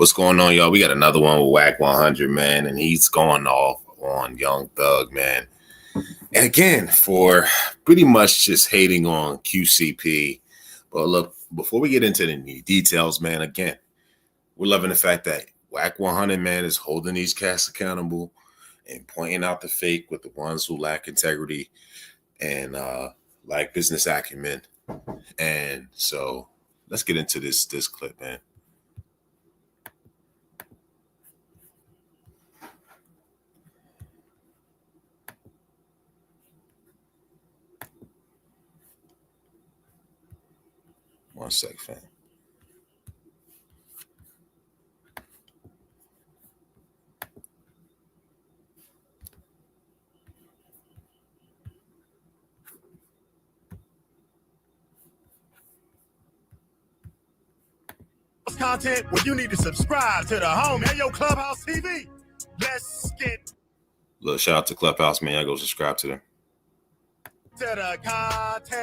What's going on, y'all? We got another one with Wack100, man, and he's going off on Young Thug, man. And again, for pretty much just hating on QC'P. But look, before we get into the details, man, again, we're loving the fact that Wack100, man, is holding these cats accountable and pointing out the fake with the ones who lack integrity and lack business acumen. And so let's get into this clip, man. One sec, fam. Content where you need to subscribe to the home. Hey, yo, Clubhouse TV. Let's get Little shout out to Clubhouse, man. Y'all go subscribe to them. to the content.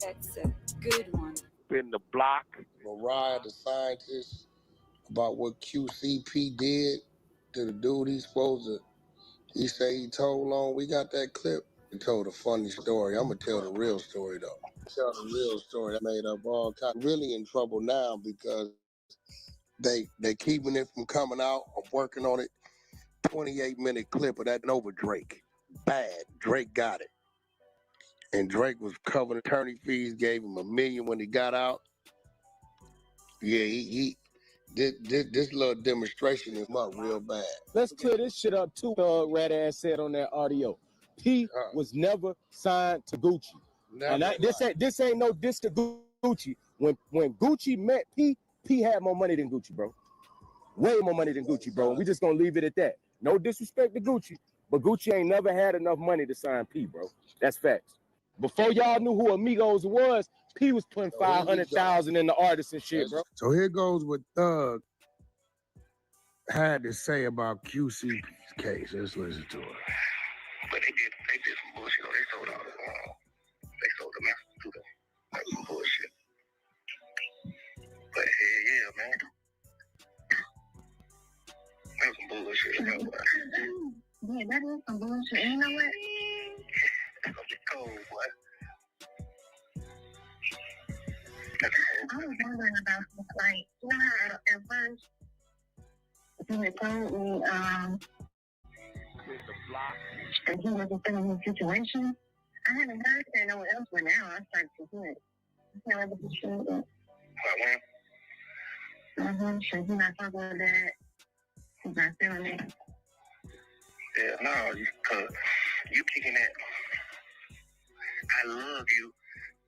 That's a good one. In the block. Mariah, the scientist, about what QC'P did to the dude he's supposed to. He say he told on. We got that clip. He told a funny story. I'm gonna tell the real story though. Tell the real story. I made up all kind. Really in trouble now because they keeping it from coming out. I'm working on it. 28-minute clip of that Nova Drake. Bad. Drake got it. And Drake was covering attorney fees, gave him $1 million when he got out. Yeah, he this little demonstration is not real bad. Let's clear this shit up too. Rat ass said on that audio, P was never signed to Gucci. Never And this ain't no diss to Gucci. When Gucci met P had more money than Gucci, bro. Way more money than Gucci, bro. We just gonna leave it at that. No disrespect to Gucci, but Gucci ain't never had enough money to sign P, bro. That's facts. Before y'all knew who Amigos was, P was putting 500,000 in the artists and shit, bro. So here goes what Thug had to say about QC'P's case. Let's listen to it. But they did some bullshit. They sold all they sold the master to them. That was some bullshit. But hell yeah, man. That was some bullshit. Yeah, that is some bullshit. And you know what? That's gonna get cold, boy. I was wondering about this, like, you know how at first you had told me that he wasn't feeling his situation. I haven't heard that no one else, but now I started to hear it. I can't ever be sure that. So he's not talking about that. He's not feeling it. Yeah, no, because you kicking that. I love you.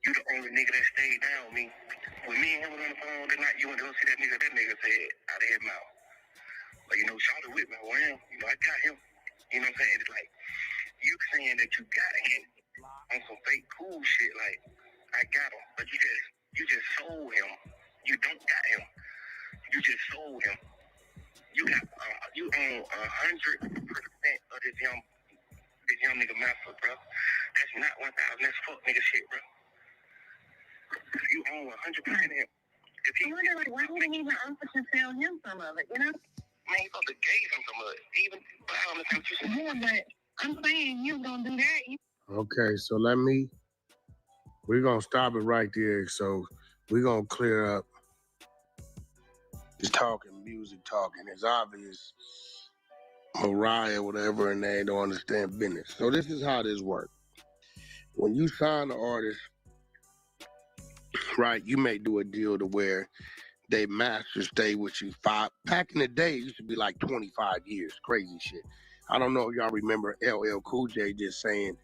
You the only nigga that stayed down with me. When me and him was on the phone that night, you went to go see that nigga said out of his mouth. But you know, Shawty with me, well, you know, I got him. You know what I'm saying? It's like, you saying that you got him on some fake cool shit, like, I got him, but you just sold him. You don't got him. You just sold him. You got, you own 100% of this young nigga master, bro. That's not 1,000, that's fuck nigga shit, bro. You own 100% of him. If he wonder, like, why wouldn't he even offer to sell him some of it, you know? Man, he supposed to gave him some of it. Even, but I don't understand what you're saying. Yeah, but I'm saying you gonna do that. Okay, so we're gonna stop it right there. So we're gonna clear up this music talking. It's obvious Mariah, whatever, and they don't understand business. So this is how this works. When you sign an artist, right, you may do a deal to where they master stay with you back in the day, it used to be like 25 years, crazy shit. I don't know if y'all remember LL Cool J just saying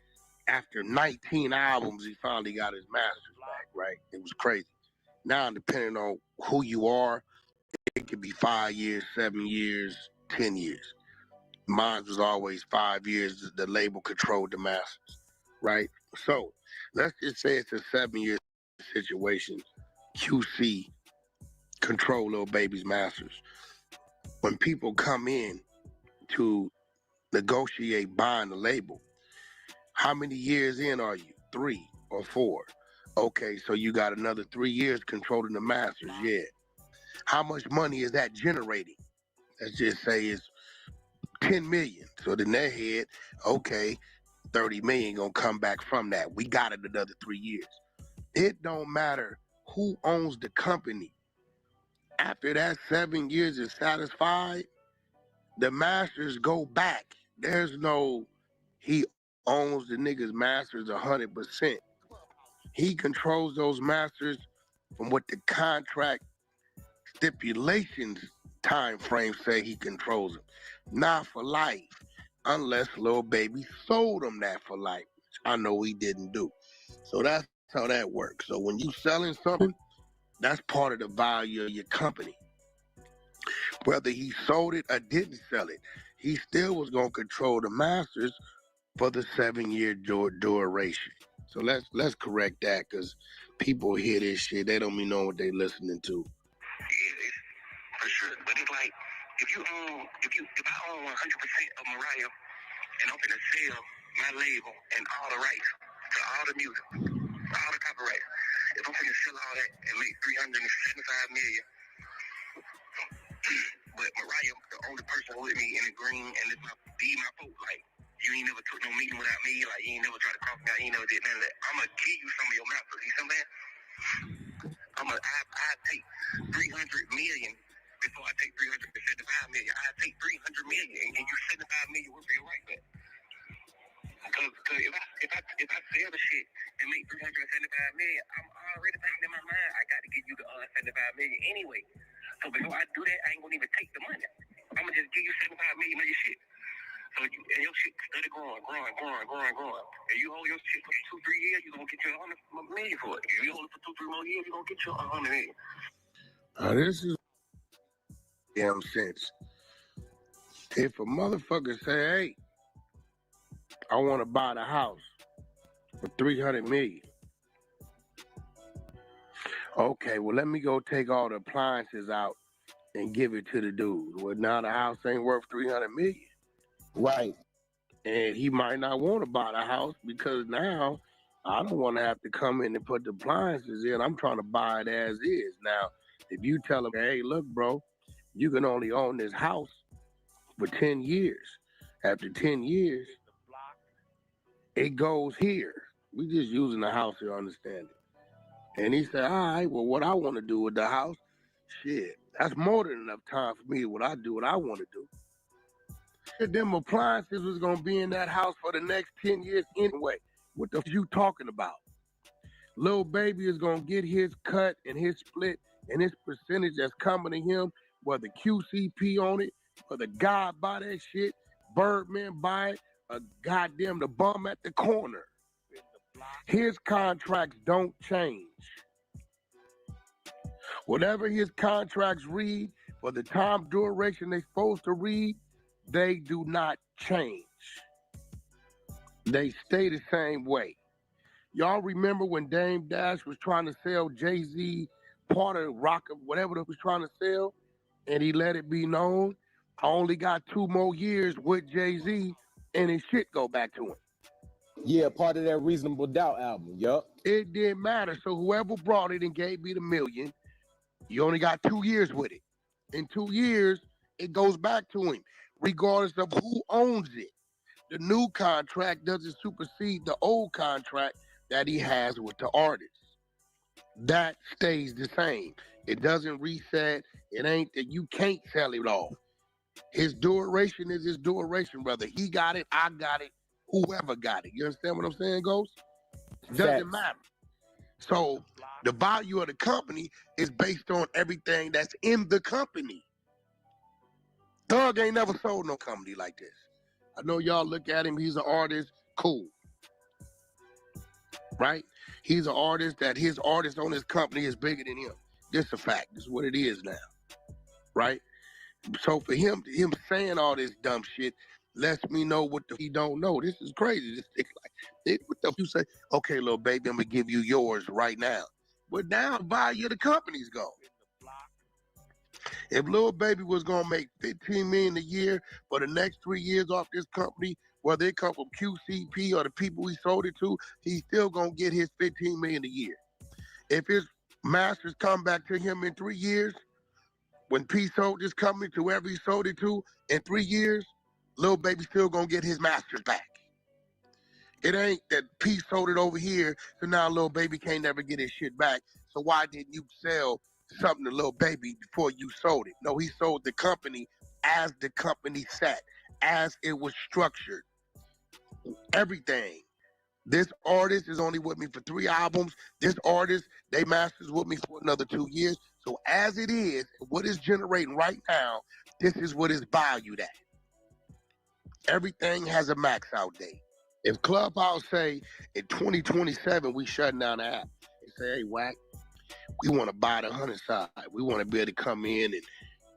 after 19 albums, he finally got his masters back, right? It was crazy. Now, depending on who you are, it could be 5 years, 7 years, 10 years. Mine was always 5 years. The label controlled the masters, right? So let's just say it's a 7-year situation. QC control Lil Baby's masters. When people come in to negotiate buying the label, how many years in are you? 3 or 4? Okay, so you got another 3 years controlling the masters, yeah. How much money is that generating? Let's just say it's 10 million. So in their head, okay, 30 million gonna come back from that. We got it another 3 years. It don't matter who owns the company. After that 7 years is satisfied, the masters go back. There's no, he owns the nigga's masters 100%. He controls those masters from what the contract stipulations time frame say he controls them. Not for life, unless Lil Baby sold him that for life, which I know he didn't do. So that's how that works. So when you selling something, that's part of the value of your company. Whether he sold it or didn't sell it, he still was gonna control the masters for the 7-year duration. So let's correct that, because people hear this shit, they don't even know what they listening to. Yeah, for sure. But it's like if I own 100% of Mariah and I'm gonna sell my label and all the rights to all the music, all the copyrights, if I'm gonna sell all that and make $375 million, but Mariah, the only person with me in the green and it's my folk, like, you ain't never took no meeting without me, like, you ain't never tried to cross me out, you ain't never did none of that. I'm gonna give you some of your masters, you see what I'm saying? I take 300 million before I take 375 million. I take 300 million and give you 75 million worth of your right back. Because if I sell the shit and make 375 million, I'm already thinking in my mind, I got to give you the 75 million anyway. So before I do that, I ain't gonna even take the money. I'm gonna just give you 75 million of your shit. So and your shit steady growing. And you hold your shit for 2-3 years, you're gonna get you 100 million for it. If you hold it for 2-3 more years, you're gonna get you 100 million. This is damn sense. If a motherfucker say, hey, I want to buy the house for 300 million. Okay, well, let me go take all the appliances out and give it to the dude. Well, now the house ain't worth 300 million. Right. And he might not want to buy the house because now I don't want to have to come in and put the appliances in. I'm trying to buy it as is. Now, if you tell him, hey, look, bro, you can only own this house for 10 years. After 10 years, it goes here. We just using the house to understand it. And he said, all right, well, what I want to do with the house, shit, that's more than enough time for me what I want to do. Them appliances was going to be in that house for the next 10 years anyway. What the f you talking about? Lil Baby is going to get his cut and his split and his percentage that's coming to him, whether QC'P on it, whether God buy that shit, Birdman buy it, or goddamn the bum at the corner. His contracts don't change. Whatever his contracts read, for the time duration they're supposed to read, they do not change. They stay the same way. Y'all remember when Dame Dash was trying to sell Jay-Z part of Rock of whatever it was trying to sell, and he let it be known, I only got 2 more years with Jay-Z, and his shit go back to him. Yeah, part of that Reasonable Doubt album. Yup. It didn't matter. So whoever brought it and gave me the million, you only got 2 years with it. In 2 years, it goes back to him, regardless of who owns it. The new contract doesn't supersede the old contract that he has with the artist. That stays the same. It doesn't reset. It ain't that you can't sell it off. His duration is his duration, brother. He got it, I got it, whoever got it. You understand what I'm saying, Ghost? Doesn't matter. So the value of the company is based on everything that's in the company. Thug ain't never sold no company like this. I know y'all look at him, he's an artist, cool. Right? He's an artist that his artist on his company is bigger than him. This is a fact. This is what it is now. Right? So for him saying all this dumb shit lets me know what he don't know. This is crazy. What the you say? Okay, little baby, I'm gonna give you yours right now. But now the value of the company's gone. If Lil Baby was gonna make $15 million a year for the next 3 years off this company, whether it come from QC'P or the people he sold it to, he's still gonna get his $15 million a year. If his masters come back to him in 3 years, when P sold this company to whoever he sold it to in 3 years, Lil Baby still gonna get his masters back. It ain't that P sold it over here, so now Lil Baby can't never get his shit back. So why didn't you sell something to Lil Baby before you sold it? No, he sold the company as the company sat, as it was structured. Everything. This artist is only with me for 3 albums. This artist, they masters with me for another 2 years. So as it is, what is generating right now, this is what is valued at. Everything has a max out date. If Clubhouse say in 2027 we shutting down the app, they say, hey, Wack, we want to buy the 100 side. We want to be able to come in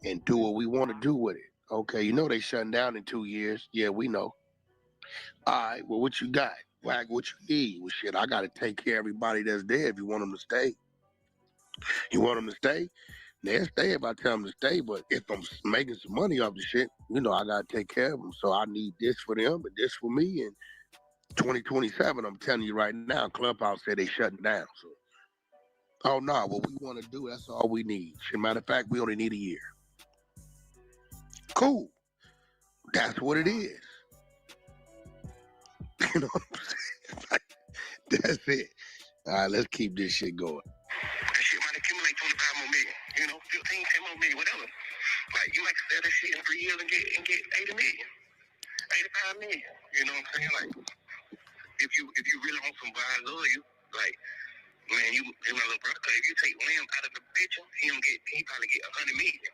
and do what we want to do with it. Okay, you know they shutting down in 2 years. Yeah, we know. All right, well, what you got? Wack, what you need? Well, shit, I got to take care of everybody that's there if you want them to stay. You want them to stay? They'll stay if I tell them to stay, but if I'm making some money off the shit, you know, I got to take care of them. So I need this for them and this for me. And 2027, I'm telling you right now, Clubhouse said they shutting down. So, oh, no, what we want to do, that's all we need. As a matter of fact, we only need a year. Cool. That's what it is. You know what I'm saying? Like, that's it. All right, let's keep this shit going. That shit might accumulate 25 more million, you know, 15, 10 more million, whatever. Like, you might sell that shit in 3 years and get 80 million, 85 million. You know what I'm saying? Like, if you really want somebody I love you, like, man, you my little brother. If you take Wham out of the picture, he probably get 100 million.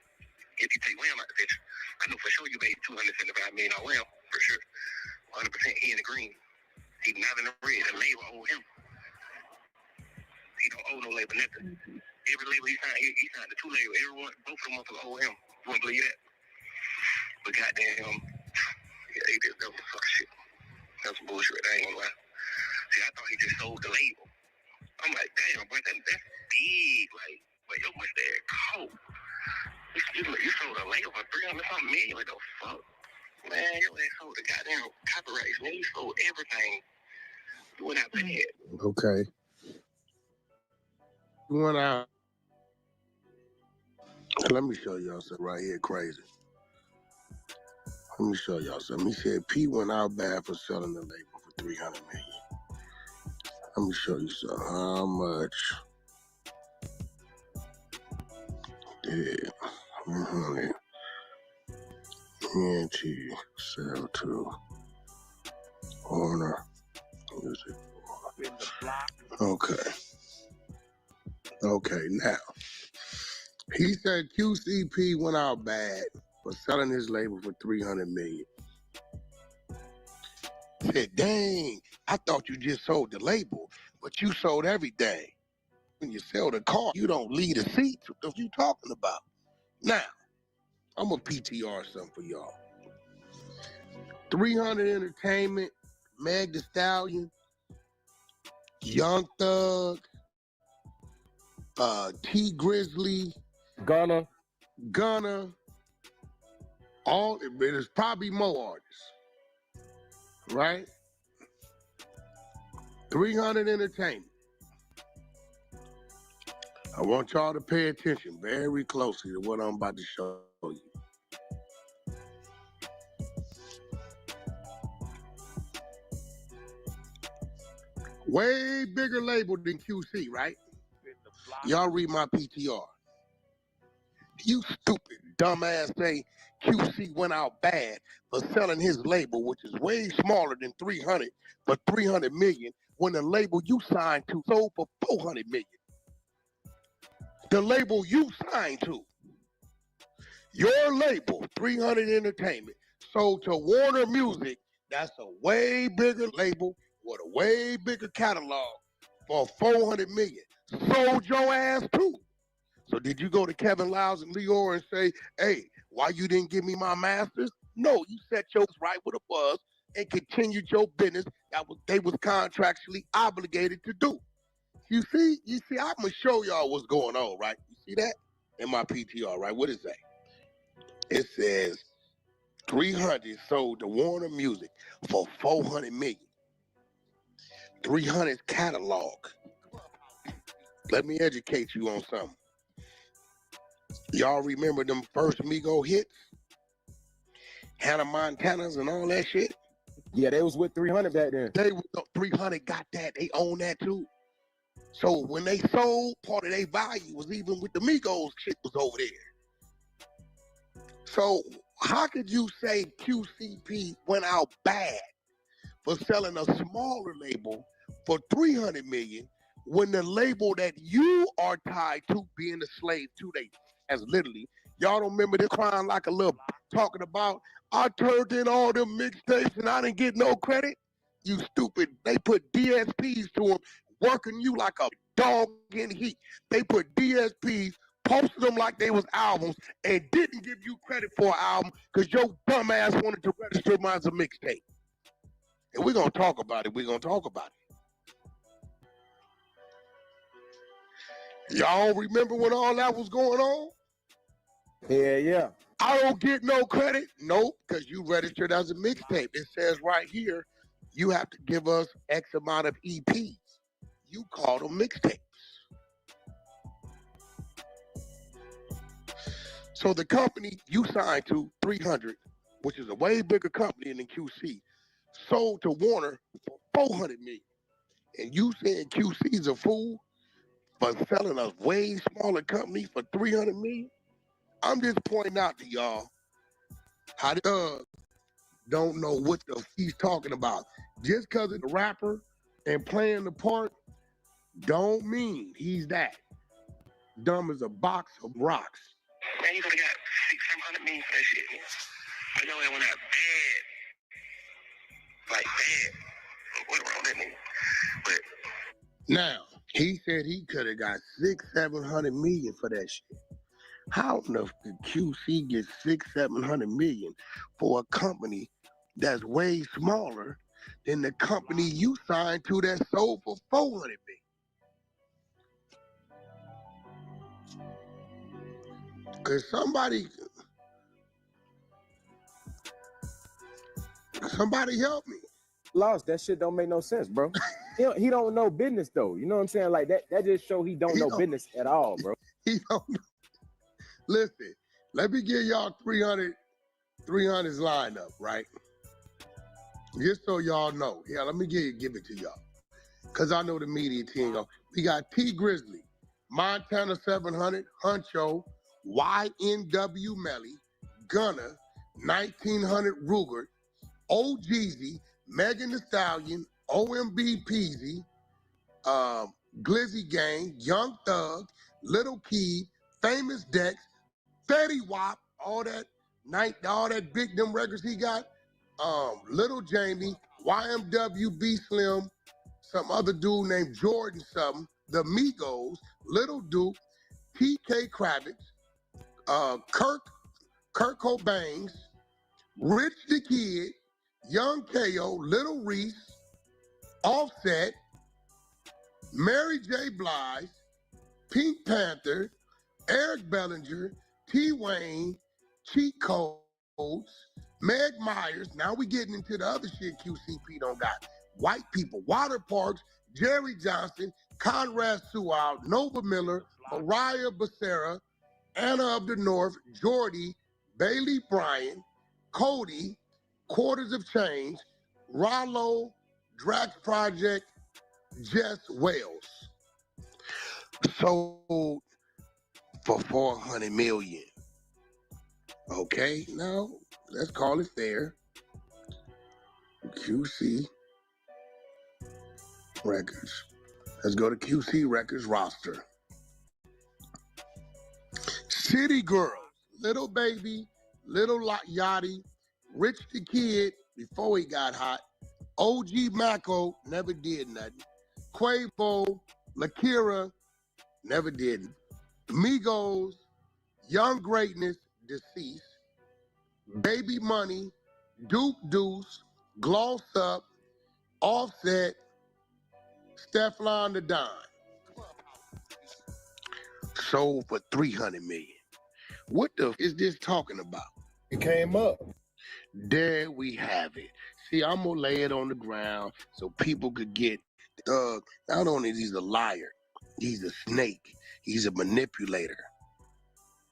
If you take Wham out of the picture, I know for sure you made 275 million on Wham, for sure. 100% he in the green. He not in the red. The label owe him. He don't owe no label nothing. Every label he signed the 2 labels. Everyone, both of them motherfuckers owe him. You won't believe that? But goddamn, yeah, that was fuck shit. That's some bullshit. I ain't gonna lie. See, I thought he just sold the label. I'm like, damn, boy, that's big. Like, but yo, much that cold. You sold a label for 300 something million. What the fuck? Man, you ain't sold the goddamn copyrights. Man, you sold everything. You went out bad. Okay. You went out. Let me show y'all something right here crazy. Let me show y'all something. He said P went out bad for selling the label for 300 million. Let me show you something. How much did 300 ENT sell to Warner Music? Okay. Okay, now. He said QC'P went out bad for selling his label for 300 million. Said, dang, I thought you just sold the label, but you sold everything. When you sell the car, you don't leave a seat. What you talking about? Now, I'm gonna PTR something for y'all. 300 Entertainment, Meg Thee Stallion, Young Thug, T Grizzly, Gunna, all, there's probably more artists, right? 300 Entertainment. I want y'all to pay attention very closely to what I'm about to show you. Way bigger label than QC, right? Y'all read my PTR. You stupid, dumbass say QC went out bad for selling his label, which is way smaller than 300, for 300 million, when the label you signed to sold for 400 million. The label you signed to, your label, 300 Entertainment, sold to Warner Music. That's a way bigger label with a way bigger catalog for 400 million. Sold your ass too. So did you go to Kevin Lyles and Leor and say, hey, why you didn't give me my masters? No, you set yours right what it was and continued your business that they was contractually obligated to do. You see, I'm gonna show y'all what's going on, right? You see that in my PTR, right? What is that? It says 300 sold to Warner Music for 400 million. 300's catalog. Let me educate you on something. Y'all remember them first Migo hits? Hannah Montanas and all that shit? Yeah, they was with 300 back then. They 300 got that. They own that too. So when they sold, part of their value was even with the Migos shit was over there. So how could you say QC'P went out bad for selling a smaller label for 300 million when the label that you are tied to being a slave to they as literally, y'all don't remember this crying like a little talking about I turned in all them mixtapes and I didn't get no credit? You stupid. They put DSPs to them, working you like a dog in heat. They put DSPs, posted them like they was albums, and didn't give you credit for an album because your dumb ass wanted to register mine as a mixtape. And we're going to talk about it. We're going to talk about it. Y'all remember when all that was going on? Yeah. I don't get no credit. Nope, because you registered as a mixtape. It says right here, you have to give us X amount of EPs. You call them mixtapes. So the company you signed to, 300, which is a way bigger company than QC, sold to Warner for 400 million. And you saying QC's a fool for selling a way smaller company for 300 million? I'm just pointing out to y'all how the don't know what the he's talking about. Just because it's a rapper and playing the part don't mean he's that. Dumb as a box of rocks. Man, you could have got 600-700 million for that shit, man. I know it went out bad. Like bad. What wrong with that nigga? But now, he said he could have got 600-700 million for that shit. How in the QC get 600-700 million for a company that's way smaller than the company you signed to that sold for 400 million? Cause somebody help me. Lost, that shit don't make no sense, bro. He don't know business though. You know what I'm saying? Like that just show he don't know business at all, bro. He don't know. Listen, let me give y'all 300's lineup, right? Just so y'all know. Yeah, let me give it to y'all. Cause I know the media team. We got T Grizzly, Montana 700, Huncho, YNW Melly, Gunner, 1900 Ruger, OGZ, Megan Thee Stallion, OMB Peasy, Glizzy Gang, Young Thug, Little Key, Famous Dex, Fetty Wap, all that big them records he got, Little Jamie, YMW B Slim, some other dude named Jordan something, the Migos, Little Duke, PK Kravitz, Kurt Cobain, Rich the Kid, Young KO, Little Reese, Offset, Mary J. Blige, Pink Panther, Eric Bellinger, T-Wayne, Cheat Codes, Meg Myers. Now we getting into the other shit QC'P don't got. White people, Water Parks, Jerry Johnson, Conrad Sewell, Nova Miller, Mariah Becerra, Anna of the North, Jordy, Bailey Bryan, Cody, Quarters of Change, Rollo, Drax Project, Jess Wales. Sold for 400 million. Okay, now let's call it fair. QC Records. Let's go to QC Records roster. City Girls, Little Baby, Little Yachty, Rich the Kid before he got hot, OG Mako never did nothing, Quavo, Lakira never did. Migos, Young Greatness, deceased, Baby Money, Duke Deuce, Gloss Up, Offset, Steflon the Don. Sold for 300 million. What the is this talking about? It came up. There we have it. See, I'm gonna lay it on the ground so people could get not only is he a liar, he's a snake, he's a manipulator.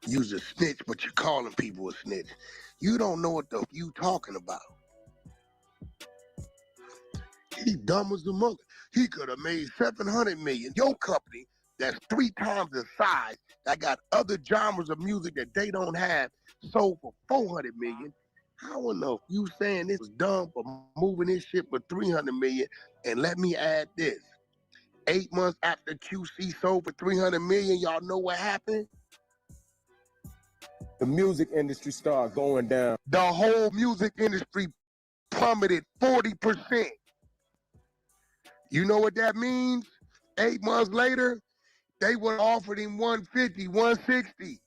You's a snitch, but you're calling people a snitch. You don't know what the you talking about. He dumb as a monkey. He could have made 700 million. Your company, that's 3 times the size, that got other genres of music that they don't have, sold for 400 million. How enough you saying this was dumb for moving this shit for 300 million? And let me add this. 8 months after QC sold for 300 million, y'all know what happened? The music industry started going down. The whole music industry plummeted 40%. You know what that means? 8 months later, they would have offered him 150, 160.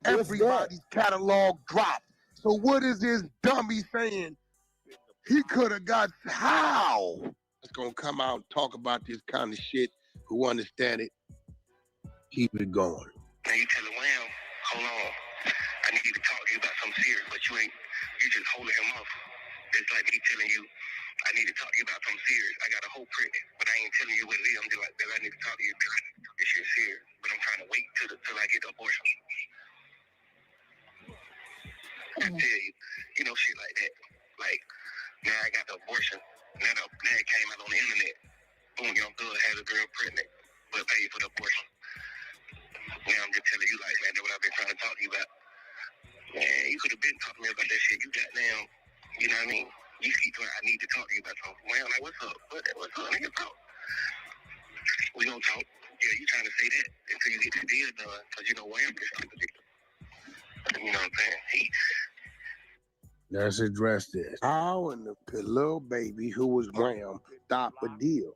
Everybody's catalog dropped. So what is this dummy saying? He could have got how? It's gonna come out and talk about this kind of shit. Who understand it? Keep it going. Now you telling Wham, hold on. I need to talk to you about something serious, but you just holding him off. It's like me telling you, I need to talk to you about something serious. I got a whole pregnant, but I ain't telling you what it is. I'm just like, I need to talk to you. This shit's serious, but I'm trying to wait till I get the abortion. I tell you, shit like that. Like, now I got the abortion. Now it came out on the internet. Boom, Young Thug had a girl pregnant, but paid for the abortion. Now I'm just telling you, like, man, that's what I've been trying to talk to you about. Man, you could have been talking to me about that shit. You got now, you know what I mean? You keep going, I need to talk to you about something. Man, like, what's up? What's up? Nigga, talk. We gonna talk. Yeah, you trying to say that until you get the deal done, because you know Wham is contradicting. You know what I'm saying? Let's address this. How in the little baby who was Wham stop a deal?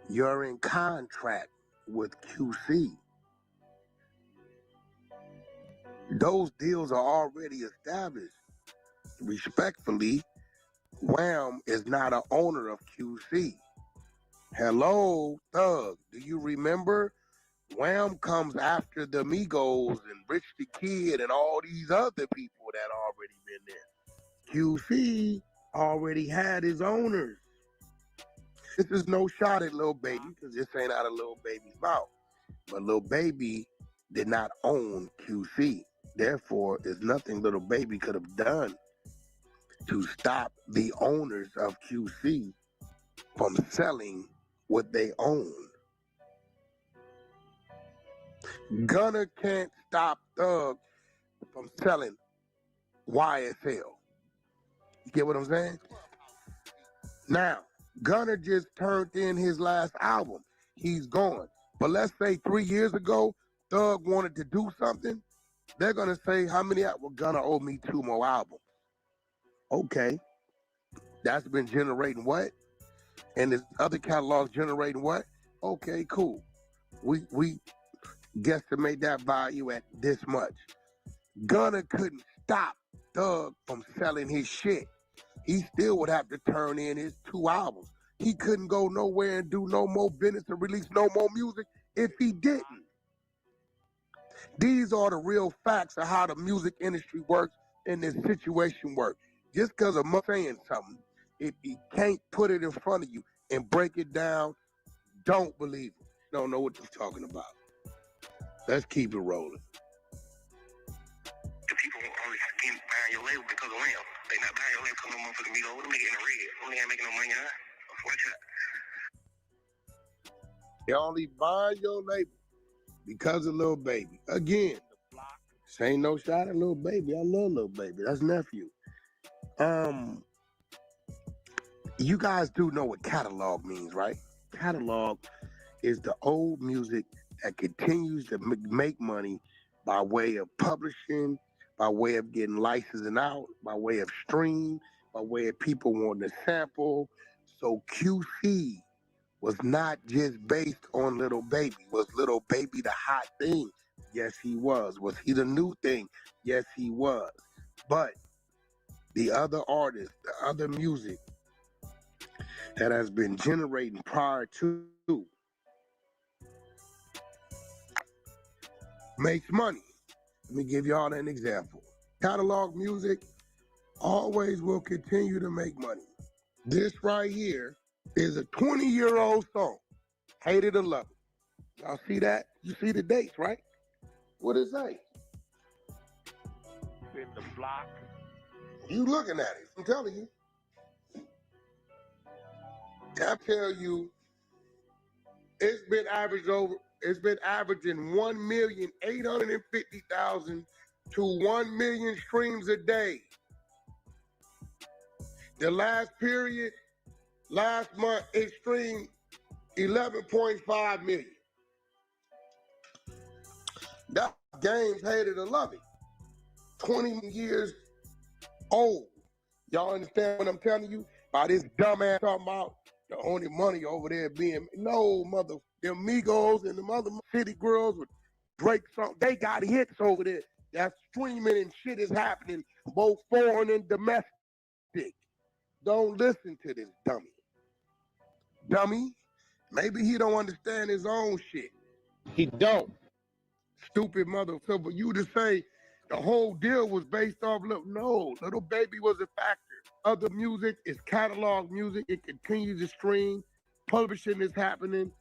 You're in contract with QC. Those deals are already established. Respectfully, Wham is not an owner of QC. Hello, Thug. Do you remember? Wham comes after the Migos and Rich the Kid and all these other people that already been there. QC already had his owners. This is no shot at Lil Baby, because this ain't out of Lil Baby's mouth. But Lil Baby did not own QC. Therefore, there's nothing Lil Baby could have done to stop the owners of QC from selling what they own. Gunna can't stop Thug from selling YSL. You get what I'm saying? Now, Gunna just turned in his last album. He's gone. But let's say 3 years ago, Thug wanted to do something. They're going to say, how many albums? Gunna owe me 2 more albums. Okay. That's been generating what? And this other catalog's generating what? Okay, cool. We guesstimate that value at this much. Gunna couldn't stop Thug from selling his shit. He still would have to turn in his 2 albums. He couldn't go nowhere and do no more business and release no more music if he didn't. These are the real facts of how the music industry works and this situation works. Just because I'm saying something, if he can't put it in front of you and break it down, don't believe it. Don't know what he's talking about. Let's keep it rolling. The people only buying your label because of Wham. They not buying your label because no motherfucking Migos. Them niggas in the red. Them niggas ain't making no money, huh? Watch out. They only buying your label because of Lil Baby. Again, this ain't no shot at Lil Baby. I love Lil Baby. That's nephew. You guys do know what catalog means, right? Catalog is the old music that continues to make money by way of publishing, by way of getting licensing out, by way of stream, by way of people wanting to sample. So QC was not just based on Lil Baby. Was Lil Baby the hot thing? Yes, he was. Was he the new thing? Yes, he was. But the other artists, the other music that has been generating prior to makes money. Let me give y'all an example. Catalog music always will continue to make money. This right here is a 20-year-old song. Hate it or love it. Y'all see that? You see the dates, right? What it say? In the block. You looking at it? I'm telling you. I tell you, it's been averaging 1,850,000 to 1 million streams a day. The last month, it streamed 11.5 million. That game's hated or love it. 20 years old. Y'all understand what I'm telling you? By this dumbass talking about the only money over there being, no, mother, them Migos and them other city girls with Drake song, they got hits over there. That streaming and shit is happening, both foreign and domestic. Don't listen to this dummy. Maybe he don't understand his own shit. He don't. Stupid mother. So for you to say the whole deal was based off, no, Little Baby was a factor. Other music is catalog music. It continues to stream. Publishing is happening.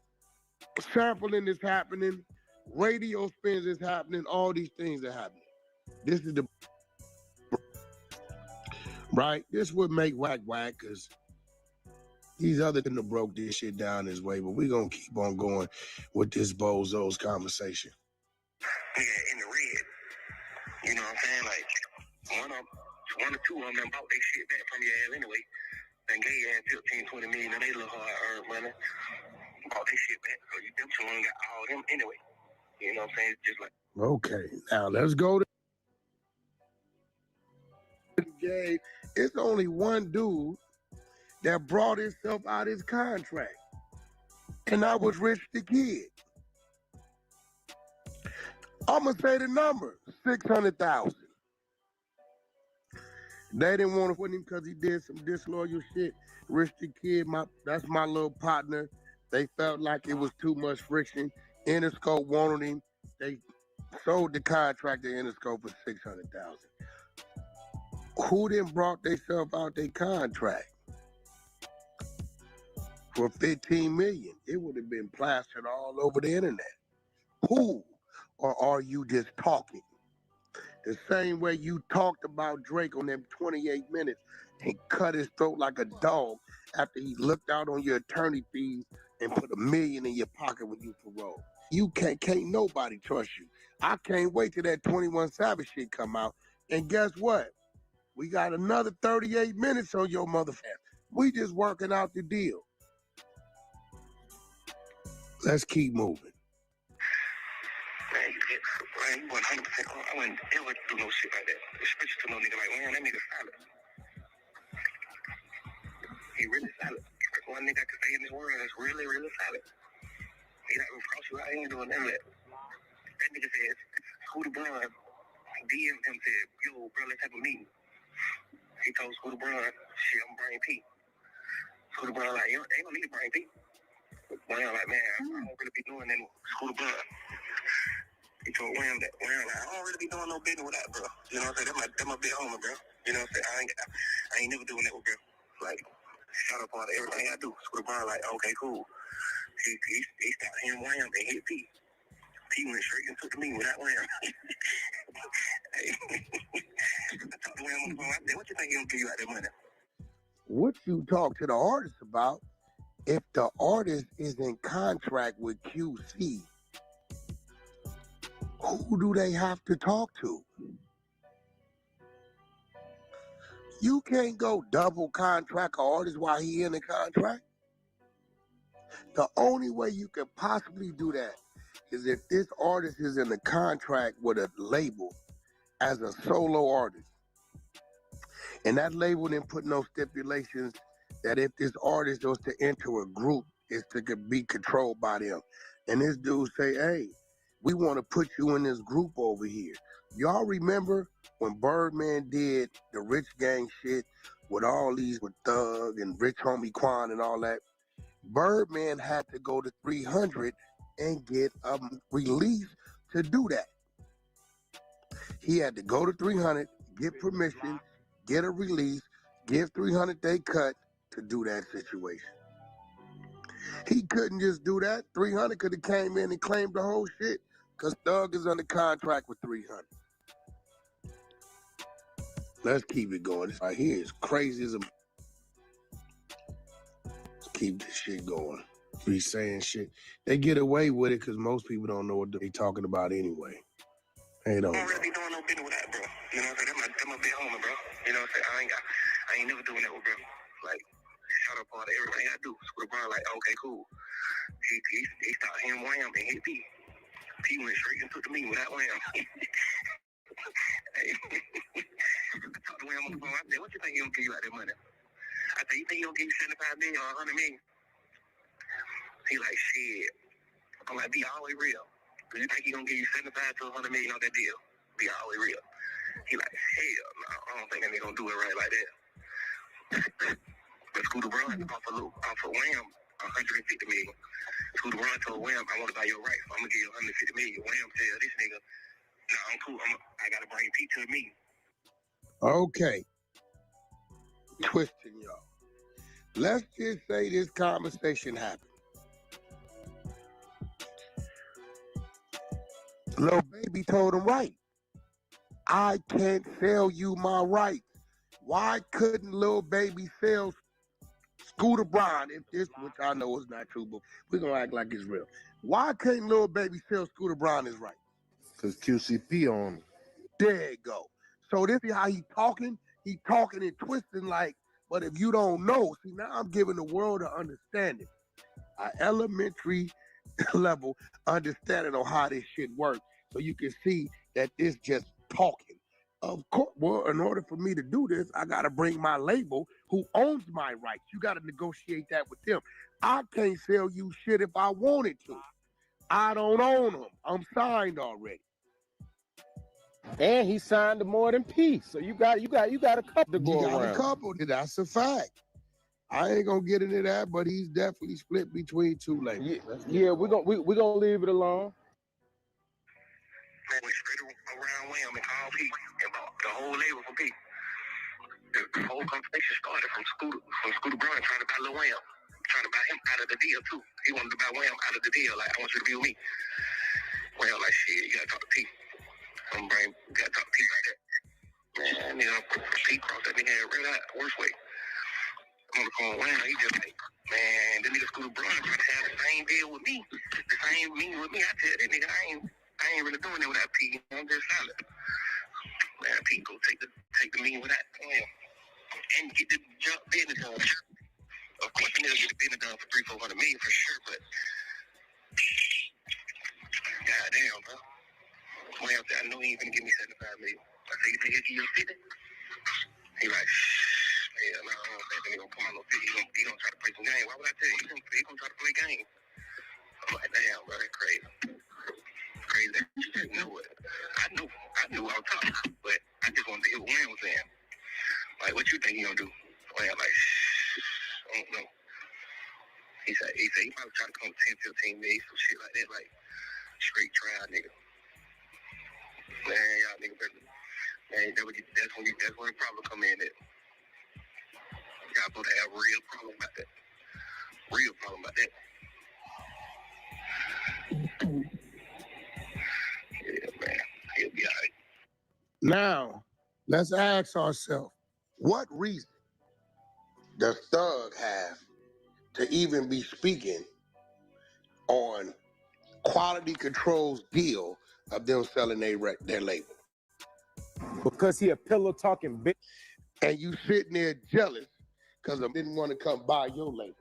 Sampling is happening. Radio spins is happening. All these things are happening. This is the right. This would make whack because these other couldn't have broke this shit down this way. But we're gonna keep on going with this bozos conversation. Yeah, in the red. You know what I'm saying? Like one or two of them bought their shit back from your ass anyway. And gave you 15, 20 million of their little hard-earned money. Bought their shit back. So you them two got all them anyway. You know what I'm saying? Just like Okay, now let's go to the game. It's only one dude that brought himself out his contract. And that was Rich the Kid. I'm going to say the number, 600,000. They didn't want to put him because he did some disloyal shit. Rich the Kid, that's my little partner. They felt like it was too much friction. Interscope wanted him. They sold the contract to Interscope for 600,000. Who then brought themselves out their contract for 15 million? It would have been plastered all over the internet. Who? Or are you just talking? The same way you talked about Drake on them 28 minutes and cut his throat like a dog after he looked out on your attorney fees and put $1 million in your pocket when you parole. You can't nobody trust you. I can't wait till that 21 Savage shit come out. And guess what? We got another 38 minutes on your motherfucker. We just working out the deal. Let's keep moving. Man, you 100%. I wouldn't ever do no shit like that. Especially to no nigga like, man, that nigga solid. He really solid. One nigga I could say in this world is really, really solid. He not gonna cross you out. He ain't doing none of that. That nigga said, Scooter Braun DM'd him, said, yo, bro, let's have a meeting. He told Scooter Braun, shit, I'm Brian P. Scooter Braun like, yo, ain't no need to Brian P. Wham like, man, I don't really be doing that with Scooter Braun. He told Wham that, Wham like, I don't really be doing no business with that, bro. You know what I'm saying? That's my big homie, bro. You know what I'm saying? I ain't never doing that with bro. Like, shout out on everything I do. Scooter Braun like, okay, cool. He started him Wham and hit P. P went straight and took the meeting without Wham. I talked to Wham on the phone. I said, what you think he gonna give you out that money? What you talk to the artist about, if the artist is in contract with QC, who do they have to talk to? You can't go double contract an artist while he in a contract. The only way you can possibly do that is if this artist is in a contract with a label as a solo artist. And that label didn't put no stipulations that if this artist was to enter a group, it's to be controlled by them. And this dude say, hey, we want to put you in this group over here. Y'all remember when Birdman did the Rich Gang shit with all these, with Thug and Rich Homie Quan and all that? Birdman had to go to 300 and get a release to do that. He had to go to 300, get permission, get a release, give 300 they cut to do that situation. He couldn't just do that. 300 could have came in and claimed the whole shit Because Thug is under contract with 300. Let's keep it going. This right here is crazy as a... Let's keep this shit going. Be saying shit. They get away with it because most people don't know what they talking about anyway. They don't. I don't really be doing no business with that, bro. You know what I'm saying? That's my big homie, bro. You know what I'm saying? I ain't never doing that with bro. Like, shut up on everything I do. With bro, like, okay, cool. He started him wham and hit P. P went straight and took the meeting without wham. I talked to Wham on the phone. I said, what you think he gonna give you out that money? I said, you think he gonna give you 75 million or 100 million? He like, shit. I'm like, be always real. Do you think he gonna give you 75 to 100 million on that deal? Be always real. He like, hell no, I don't think that nigga gonna do it right like that. But Scooter Braun off of Wham, 150 million. Scooter Braun told Wham, I want to buy your rights, so I'm gonna give you 150 million. Wham tell this nigga, no, I'm cool. I gotta bring P to a meeting. Okay. Twisting y'all. Let's just say this conversation happened. Lil Baby told him, right, I can't sell you my rights. Why couldn't Lil Baby sell Scooter Braun, if this, which I know is not true, but we're gonna act like it's real. Why couldn't Lil Baby sell Scooter Braun his rights? Because QC'P on him. There you go. So this is how he talking and twisting like, but if you don't know, see, now I'm giving the world an understanding, an elementary level understanding on how this shit works, so you can see that this just talking. Of course, well, in order for me to do this, I got to bring my label who owns my rights. You got to negotiate that with them. I can't sell you shit if I wanted to. I don't own them. I'm signed already. And he signed to more than P. So you got a couple to go around. You got a couple. That's a fact. I ain't gonna get into that, but he's definitely split between two labels. Yeah, we're gonna leave it alone. Man, went straight around Wham and called P and bought the whole label for P. The whole conversation started from Scooter Braun trying to buy Lil Wham, trying to buy him out of the deal too. He wanted to buy Wham out of the deal. Like, I want you to be with me. Wham like, shit, you gotta talk to P. You gotta talk to P like that. Man, you know, P crossed that nigga head right out, worst way. I'm on the phone with Wham, he just like, man, this nigga Scooter Braun trying to have the same deal with me. The same meeting with me. I tell that nigga, I ain't really doing it without P. I'm just solid. Man, P go take the meeting without Wham. And get the jump business done. Of course, the nigga get the business done for $300-400 million for sure, but goddamn, bro. Wham said, I know he ain't gonna give me 75 million. I said, you think he'll give you 50? He like, hell no, I don't think that nigga gonna come on no 50. He gonna try to play some game. Why would I tell you? He gonna try to play game. I'm like, damn, bro, that's crazy. Crazy. You just know it. I knew I was talking, but I just wanted to hear what Wham was saying. Like, what you think he gonna do? Wham like, I don't know. He said he probably try to come 10-15 million, some shit like that, like straight trial nigga. Man, y'all nigga better. Man, that's when the problem come in at. Y'all supposed to have a real problem about that. Real problem about that. Yeah, man. He'll be alright. Now, let's ask ourselves, what reason does Thug have to even be speaking on Quality Control's deal of them selling their label? Because he a pillow talking bitch. And you sitting there jealous because I didn't want to come buy your label.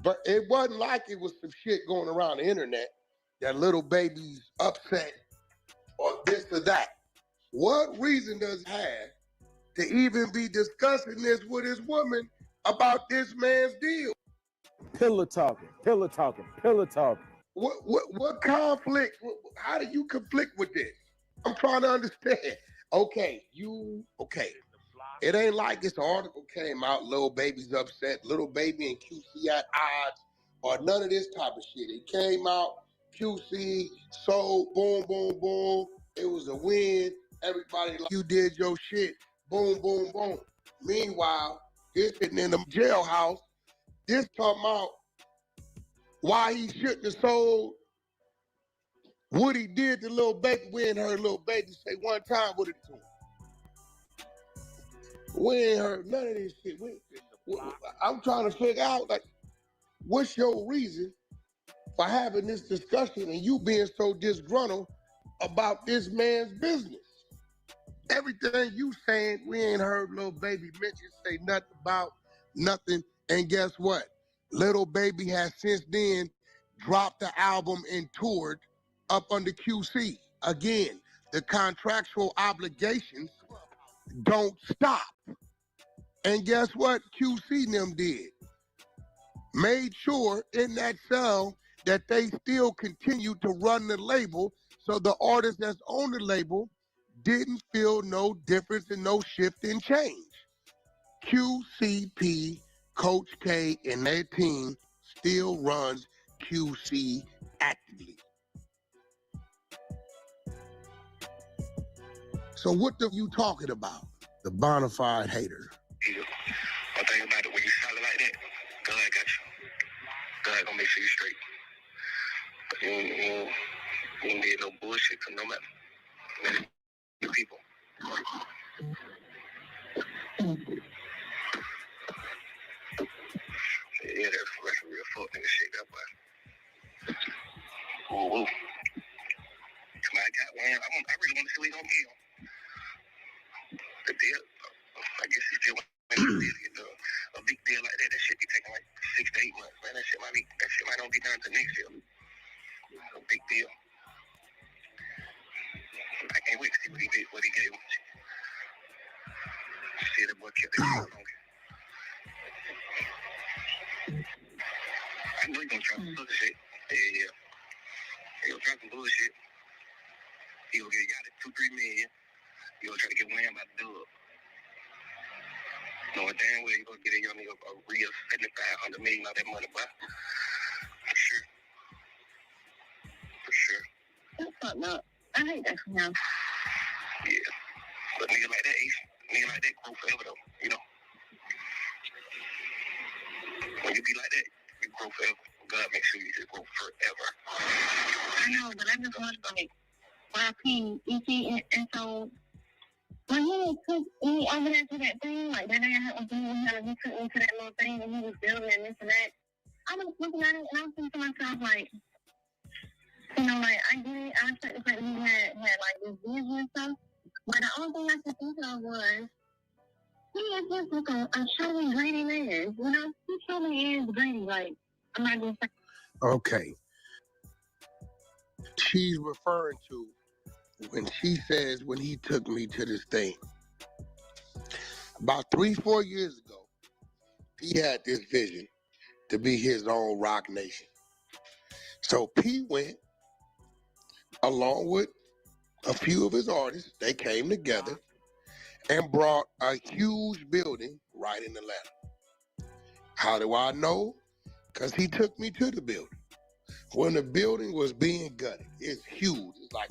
But it wasn't like it was some shit going around the internet that Lil Baby's upset or this or that. What reason does he have to even be discussing this with his woman about this man's deal? Pillow talking. What conflict? How do you conflict with this? I'm trying to understand. Okay. It ain't like this article came out, Lil Baby's upset, Lil Baby and QC at odds, or none of this type of shit. It came out, QC sold, boom, boom, boom. It was a win. Everybody like, you did your shit, boom, boom, boom. Meanwhile, this sitting in the jailhouse, this talking about why he shouldn't have sold What he did to Lil Baby, we ain't heard Lil Baby say one time what it to him. We ain't heard none of this shit. I'm trying to figure out, like, what's your reason for having this discussion and you being so disgruntled about this man's business? Everything you saying, we ain't heard Lil Baby mention, say nothing about nothing. And guess what? Lil Baby has since then dropped the album and toured up under QC. Again, the contractual obligations don't stop. And guess what QC and them did? Made sure in that cell that they still continue to run the label, so the artist that's on the label didn't feel no difference and no shift in change. QCP, Coach K, and their team still runs QC actively. So what are you talking about? The bona fide hater. One thing about it, when you solid like that, God got you. God gonna make sure you straight. You don't need no bullshit from no matter. The people. Yeah, that's real fuck nigga shit, that boy. Ooh. Come on, I got one. I really want to see what he gonna kill. The deal, I guess he still a big deal like that. That shit be taking like 6 to 8 months, man. That shit might not be done until next year. A big deal. I can't wait to see what he did, what he gave him. Shit, that boy kept it going on. I know he gonna try some bullshit. Yeah. He gonna try some bullshit. He gonna get got it 2-3 million. He gonna try to get Wham by the dub. Knowing damn well he gonna get a young nigga a real $7,500 million out that money, boy. For sure. For sure. That's fucked up. I hate that for him. Yeah. But nigga like that grow forever though, you know. When you be like that, you grow forever. God makes sure you just grow forever. I know, but I just want like YP, ET, and so when he took me over there to that thing, like that nigga had he took me to that little thing and he was building and this and that. I was looking at it and I was thinking to myself like, you know, like I get it, I respect the fact that he had like this vision and stuff. But the only thing I could think of was he is just like a truly greedy man, you know? He truly is greedy, like I'm not gonna say. Okay. She's referring to when she says when he took me to this thing. About 3-4 years ago, he had this vision to be his own Rock Nation. So P went along with a few of his artists. They came together and brought a huge building right in Atlanta. How do I know? Because he took me to the building. When the building was being gutted, it's huge. It's like,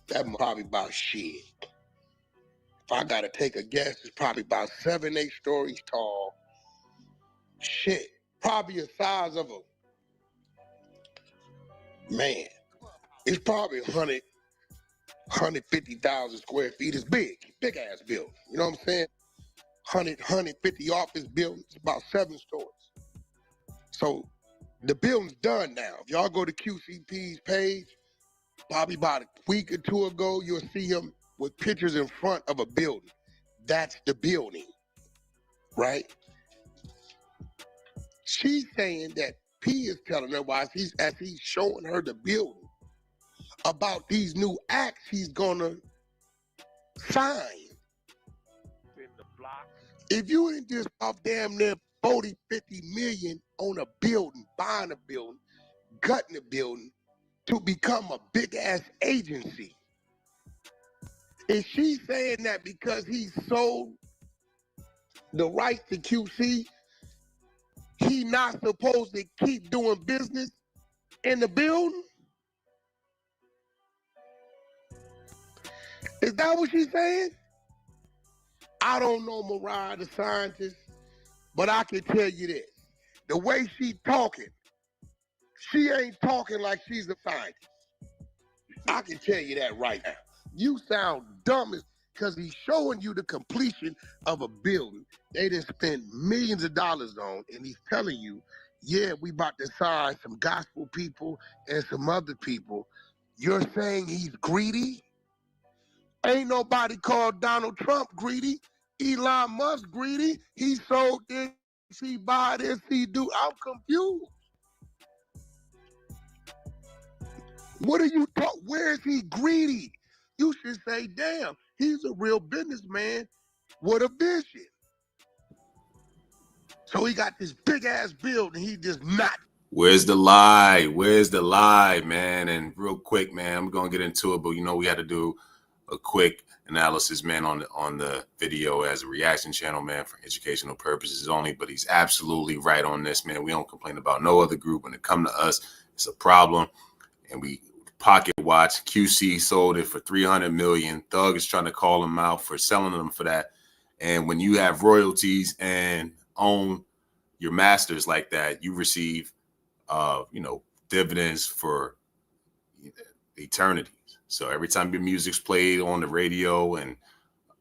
that probably about shit. If I gotta take a guess, it's probably about 7-8 stories tall. Shit, probably the size of a, man, it's probably 150,000 square feet. It's big ass building. You know what I'm saying? 150 office buildings, about 7 stories. So the building's done now. If y'all go to QCP's page, probably about a week or 2 ago, you'll see him with pictures in front of a building. That's the building, right? She's saying that P is telling her as he's showing her the building about these new acts he's gonna sign. If you ain't just off damn near 40, 50 million on a building, buying a building, gutting a building to become a big ass agency, is she saying that because he sold the rights to QC, he not supposed to keep doing business in the building? Is that what she's saying? I don't know Mariah the scientist, but I can tell you this. The way she talking, she ain't talking like she's a scientist. I can tell you that right now. You sound dumb as because he's showing you the completion of a building they done spent millions of dollars on, and he's telling you, yeah, we about to sign some gospel people and some other people. You're saying he's greedy? Ain't nobody called Donald Trump greedy. Elon Musk greedy. He sold this, he buy this, he do. I'm confused. What are you talking? Where is he greedy? You should say, damn, he's a real businessman with a vision. So he got this big ass building, he just not. Where's the lie? Where's the lie, man? And real quick, man, I'm gonna get into it, but you know we had to do a quick analysis, man, on the video as a reaction channel, man, for educational purposes only. But he's absolutely right on this, man. We don't complain about no other group. When it comes to us, it's a problem. And we pocket watch. QC sold it for $300 million. Thug is trying to call him out for selling them for that. And when you have royalties and own your masters like that, you receive dividends for eternity. So every time your music's played on the radio and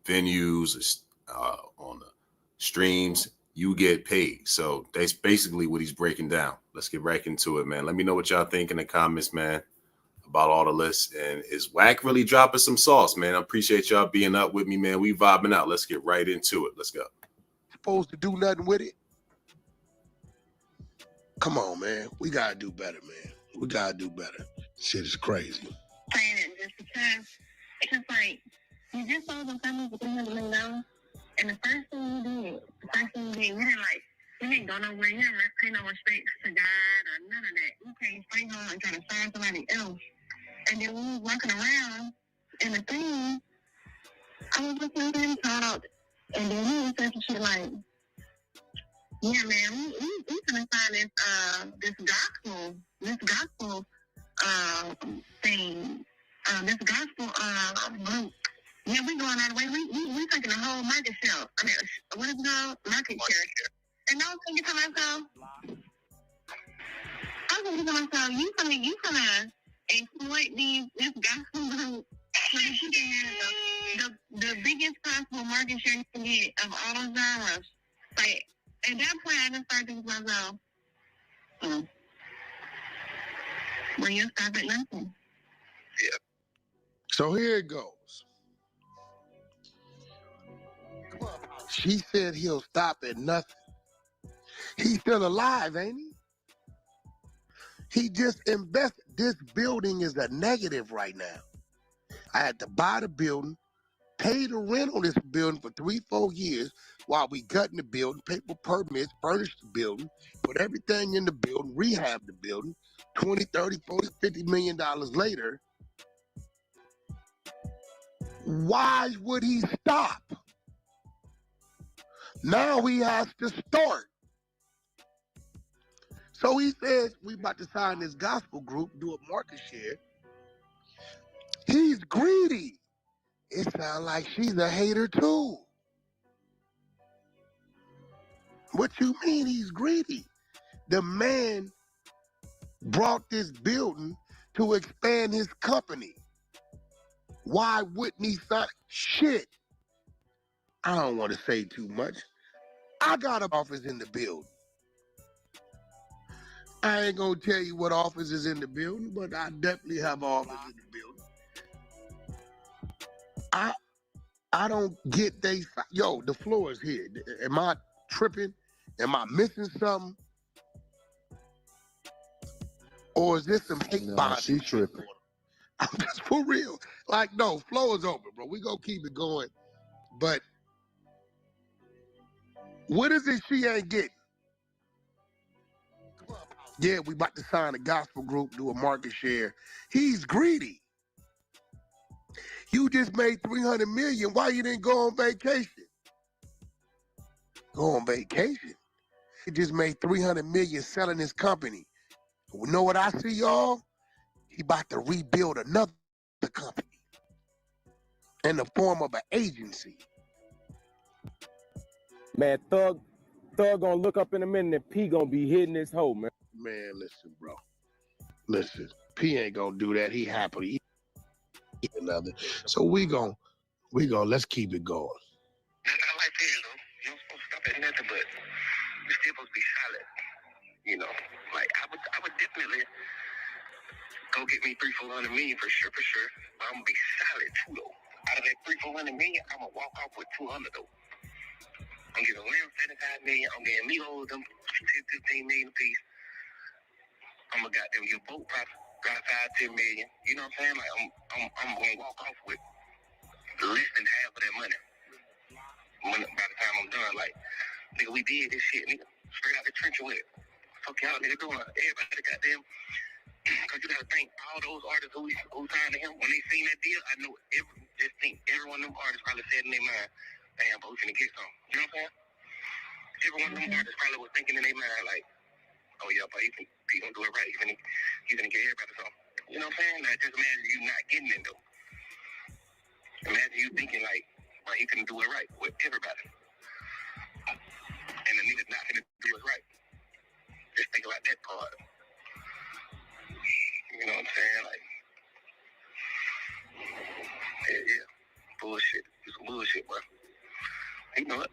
venues, on the streams, you get paid. So that's basically what he's breaking down. Let's get right into it, man. Let me know what y'all think in the comments, man, about all the lists. And is Wack really dropping some sauce, man? I appreciate y'all being up with me, man. We vibing out. Let's get right into it. Let's go. Supposed to do nothing with it? Come on, man. We gotta do better, man. We gotta do better. Shit is crazy. Saying it just because it's just like you just sold them companies for $300 million, and the first thing you did, we didn't go nowhere. You didn't pay no respect to God or none of that. You came straight home and try to find somebody else, and then we was walking around in the thing. I was looking at him out, and then he was saying some shit like, "Yeah, man, we gonna find this gospel thing, this gospel group. Yeah, we going out of the way. We taking the whole market share. I mean, what is it called? Market share. And I was thinking to myself, you gonna exploit this gospel group so that you can have the biggest possible market share you can get of all those genres. Like, at that point, I just started thinking to myself, well, you stop at nothing. Yeah. So here it goes. She said he'll stop at nothing. He's still alive, ain't he? He just invested. This building is a negative right now. I had to buy the building, pay the rent on this building for 3-4 years while we gutting the building, pay for permits, furnish the building, put everything in the building, rehab the building. 20, 30, 40, $50 million later, why would he stop? Now he has to start. So he says, we about to sign this gospel group, do a market share. He's greedy. It sounds like she's a hater too. What you mean he's greedy? The man brought this building to expand his company. Why wouldn't he sign? Shit. I don't want to say too much. I got an office in the building. I ain't gonna tell you what office is in the building, but I definitely have an office in the building. I don't get the floor is here. Am I tripping? Am I missing something? Or is this some hate bond? She tripping. I'm just for real. Like, no, floor is open, bro. We gonna keep it going. But what is it she ain't getting? Yeah, we about to sign a gospel group, do a market share. He's greedy. You just made $300 million. Why you didn't go on vacation? Go on vacation? He just made $300 million selling his company. You know what I see, y'all? He about to rebuild another company in the form of an agency. Man, Thug gonna look up in a minute and P gonna be hitting his hoe, man. Man, listen, bro. Listen, P ain't gonna do that. He happy. another. So we gon' let's keep it going. That's not like this, though. You don't supposed to stop at nothing, but you're still supposed to be solid. You know, like I would definitely go get me 300-400 million for sure. But I'm gonna be solid too, though. Out of that 300-400 million, I'm gonna walk off with 200 though. I'm giving Lamb 75 million. I'm getting Migos them 10-15 million a piece. I'm gonna goddamn your boat probably 5-10 million. You know what I'm saying? Like I'm gonna walk off with less than half of that money. By the time I'm done, like nigga, we did this shit, nigga, straight out the trench with it. Fuck y'all nigga doing? Everybody goddamn. Cause you gotta think all those artists who signed to him when they seen that deal. I know every one of them artists probably said in their mind, "Damn, but we finna get some." You know what I'm saying? Every one of them artists probably was thinking in their mind like, "Oh yeah, but he gonna do it right. He finna get everybody some." You know what I'm saying? Now just imagine you not getting it though. Imagine you thinking like, "But he finna do it right with everybody," and the nigga's not finna do it right. Just think about that part. You know what I'm saying? Like, yeah, bullshit. It's some bullshit, bro. You know it.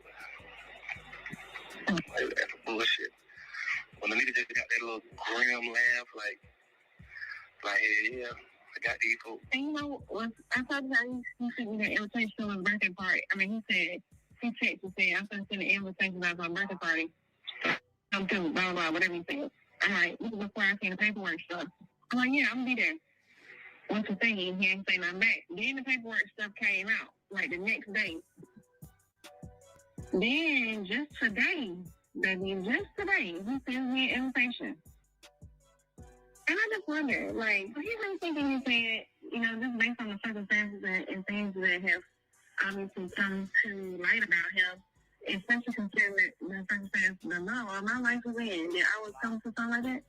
That's some bullshit. When the nigga just got that little grim laugh, like, yeah, I got these folks. And you know, I talked about he sent me the invitation to his birthday party. I mean, he texted and said, I'm going to send an invitation about my birthday party. Come to, blah, blah, whatever he said. I'm like, this is before I seen the paperwork stuff. I'm like, yeah, I'm going to be there. What's the thing? He ain't say nothing back. Then the paperwork stuff came out, like the next day. Then just today, he sends me an invitation. And I just wonder, like, do he really thinking he said, you know, just based on the circumstances and things that have obviously come to light about him, especially considering the circumstances of my life was in, that I was coming to something like that?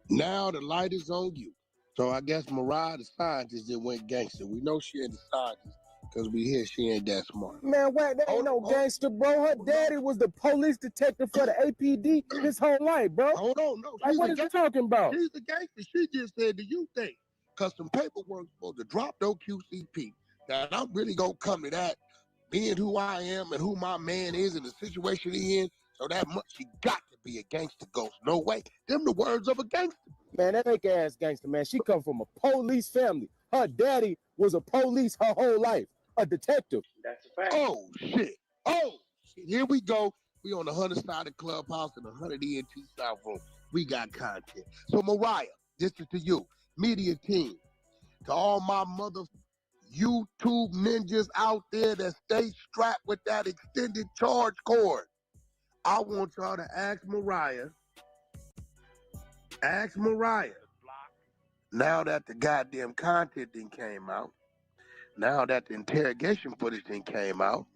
Now the light is on you. So I guess Mariah, the scientist, that went gangster. We know she ain't the scientist because we hear she ain't that smart. Man, Wack, that ain't no gangster, bro. Her daddy was the police detective for the APD his whole life, bro. Hold on, no. Like, what is you talking about? She's the gangster. She just said, do you think custom paperwork supposed to drop no QC'P? That I'm really going to come to that, being who I am and who my man is and the situation he in, so that much she got to be a gangster ghost. No way. Them the words of a gangster. Man, that ain't ass gangster, man. She come from a police family. Her daddy was a police her whole life, a detective. That's a fact. Oh, shit. Oh, shit. Here we go. We on the 100 side of Clubhouse and the 100 ENT South Room. We got content. So, Mariah, this is to you, media team, to all my mother YouTube ninjas out there that stay strapped with that extended charge cord. I want y'all to ask Mariah, now that the goddamn content thing came out, now that the interrogation footage thing came out,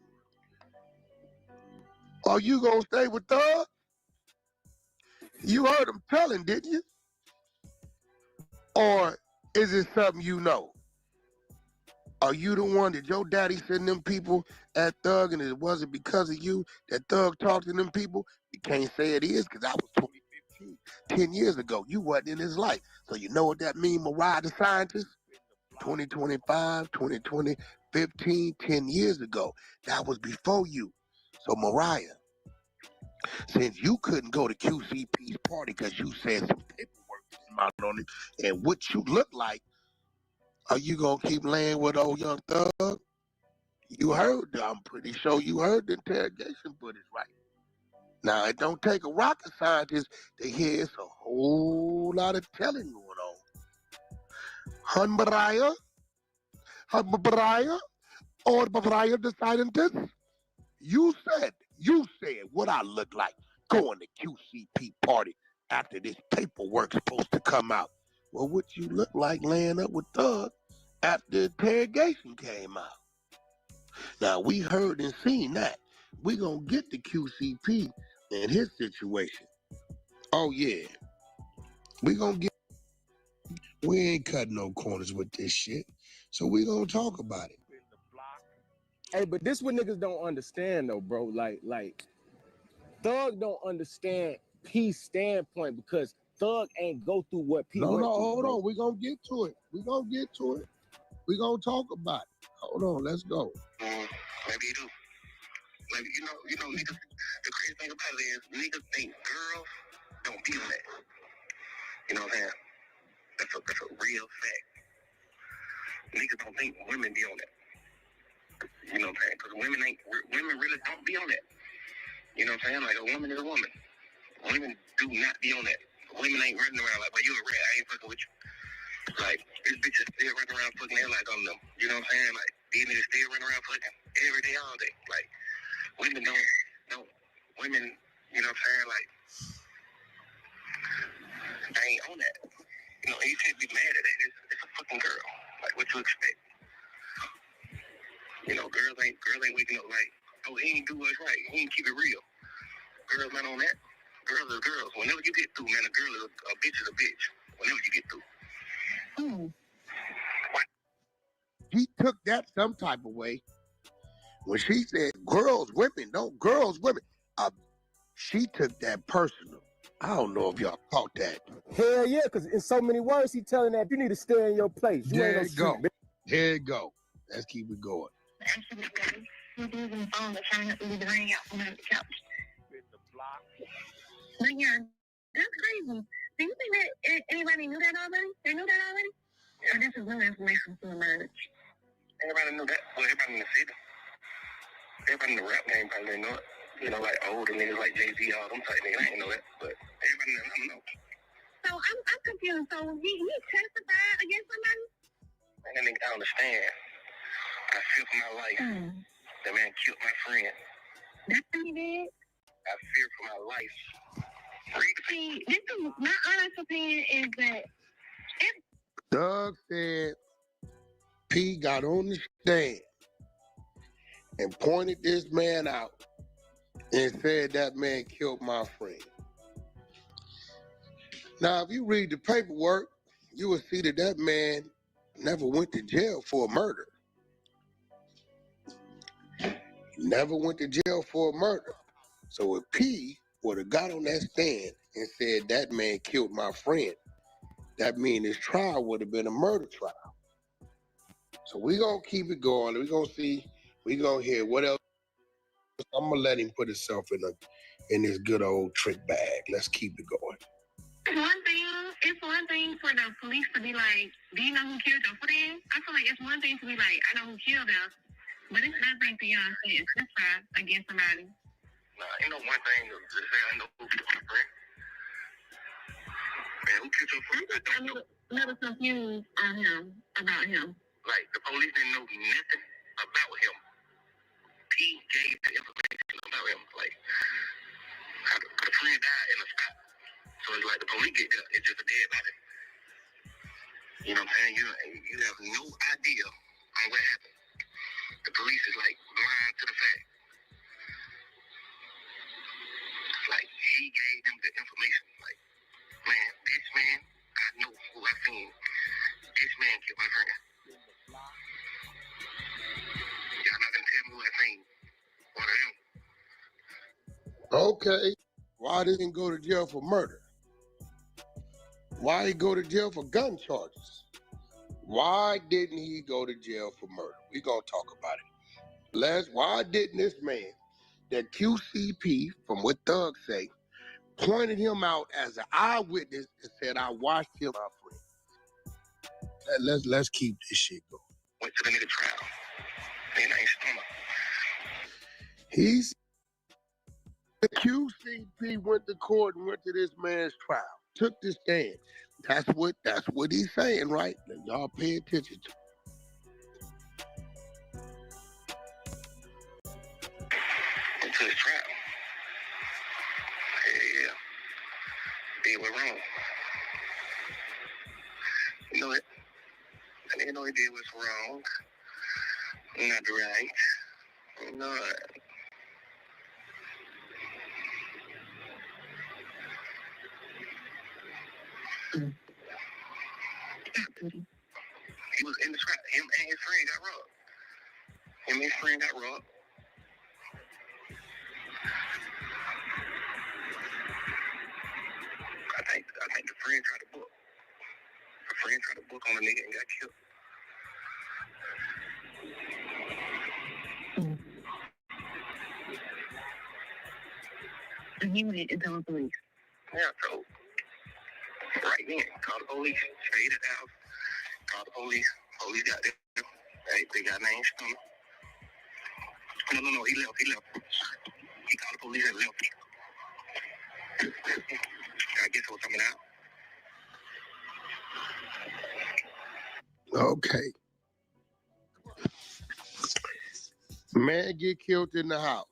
are you gonna stay with Thug? You heard him telling, didn't you? Or is it something you know? Are you the one that your daddy sent them people at Thug and it wasn't because of you that Thug talked to them people? You can't say it is because that was 2015, 10 years ago. You wasn't in his life. So you know what that means, Mariah the scientist? 2025, 2020, 15, 10 years ago. That was before you. So Mariah, since you couldn't go to QC'P's party because you said some paperwork came out on it and what you look like, are you going to keep laying with old young Thug? You heard, I'm pretty sure you heard the interrogation footage, right? Now, it don't take a rocket scientist to hear it's a whole lot of telling going on. Mariah, or Mariah the scientist, you said what I look like going to QC'P party after this paperwork's supposed to come out. Well, what you look like laying up with Thug after the interrogation came out. Now, we heard and seen that. We gonna get to QC'P and his situation. Oh, yeah. We ain't cutting no corners with this shit. So we gonna talk about it. Hey, but this what niggas don't understand though, bro. Like Thug don't understand P's standpoint because Thug ain't go through what P went through. Hold on. We gonna get to it. We gonna talk about it. Hold on, let's go. Maybe you do. Maybe you know, niggas. The crazy thing about it is niggas think girls don't be on that. You know what I'm saying? That's a real fact. Niggas don't think women be on that. You know what I'm saying? Because women really don't be on that. You know what I'm saying? Like, a woman is a woman. Women do not be on that. Women ain't running around like, well, you a rat, I ain't fucking with you. Like, these bitches still running around fucking hell like on them. You know what I'm saying? Like, these niggas still running around fucking every day, all day. Like, women don't, women, you know what I'm saying? Like, they ain't on that. You know, and you can't be mad at it. It's a fucking girl. Like, what you expect? You know, girls ain't waking up like, oh, he ain't do what's right. He ain't keep it real. Girls not on that. Girls are girls. Whenever you get through, man, a girl is a bitch is a bitch. Whenever you get through. He took that some type of way when she said girls, women, she took that personal. I don't know if y'all caught that. Hell yeah, because in so many words, he telling that you need to stay in your place. You There ain't it no go. street bitch. There it go. Let's keep it going. Actually, he was on the phone to trying to leave the ring out from under the couch. But yeah, that's crazy. Do you think that anybody knew that already? They knew that already? Or this is new information to emerge? Everybody knew that. Well, everybody in the city. Everybody in the rap game probably know it. You know, like older niggas like Jay-Z, all them type niggas. I ain't know that. But everybody know. So I'm confused. So he testified against somebody? Man, that nigga, I understand. I fear for my life. The man killed my friend. That's what he did? I fear for my life. See, this is my honest opinion is that Doug said P got on the stand and pointed this man out and said that man killed my friend. Now, if you read the paperwork, you will see that man never went to jail for a murder. Never went to jail for a murder. So if P would have got on that stand and said that man killed my friend, that means his trial would have been a murder trial. So we're going to keep it going. We're going to see. We're going to hear what else. I'm going to let him put himself in this good old trick bag. Let's keep it going. It's one thing for the police to be like, do you know who killed your friend? I feel like it's one thing to be like, I know who killed them. But it's another thing to, you know what I'm saying, testify against somebody. Nah, ain't no one thing to say I know who killed my friend. Man, who killed your friend? I'm a little confused about him. Like, the police didn't know nothing about him. P gave the information about him. Like, how the friend died in a spot. So it's like the police get there, it's just a dead body. You know what I'm saying? You have no idea on what happened. The police is like blind to the fact. Like, he gave them the information. Like, man, this man, I know who I seen. This man killed my friend. Y'all not gonna tell me who I seen. One of them. Okay. Why didn't he go to jail for murder? Why he go to jail for gun charges? Why didn't he go to jail for murder? We're going to talk about it. Why didn't this man, that QC'P, from what Thug say, pointed him out as an eyewitness and said, I watched him, my friend. Let's keep this shit going. Went to the nigga trial. And I ain't stomach. He's the QC'P went to court and went to this man's trial. Took the stand. That's what he's saying, right? Now, y'all pay attention to. Went to his trial. Yeah. Did what wrong. You know it. I didn't know he did what's wrong. Not right. You know it. He was in the trap. Him and his friend got robbed. I think the friend tried to book. The friend tried to book on a nigga and got killed. And he went and told the police. Yeah, so right then, call the police, stayed at the house, call the police. Police got there. They got names coming. No, he left. He called the police and left. I guess it was coming out. Okay. Man get killed in the house.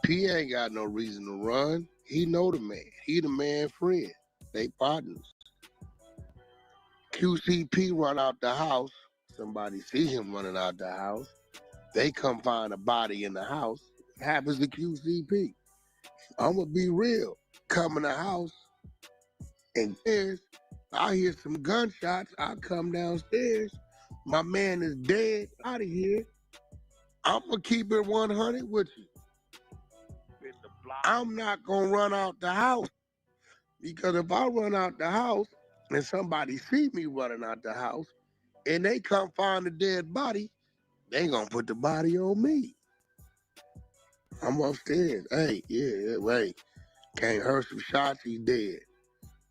P ain't got no reason to run. He know the man. He the man friend. They partners. QC'P run out the house. Somebody see him running out the house. They come find a body in the house. It happens to QC'P. I'm going to be real. Come in the house and I hear some gunshots. I come downstairs. My man is dead. Out of here. I'm going to keep it 100 with you. I'm not going to run out the house. Because if I run out the house and somebody see me running out the house and they come find a dead body, they going to put the body on me. I'm upstairs. Hey, wait. Can't hear some shots. He's dead.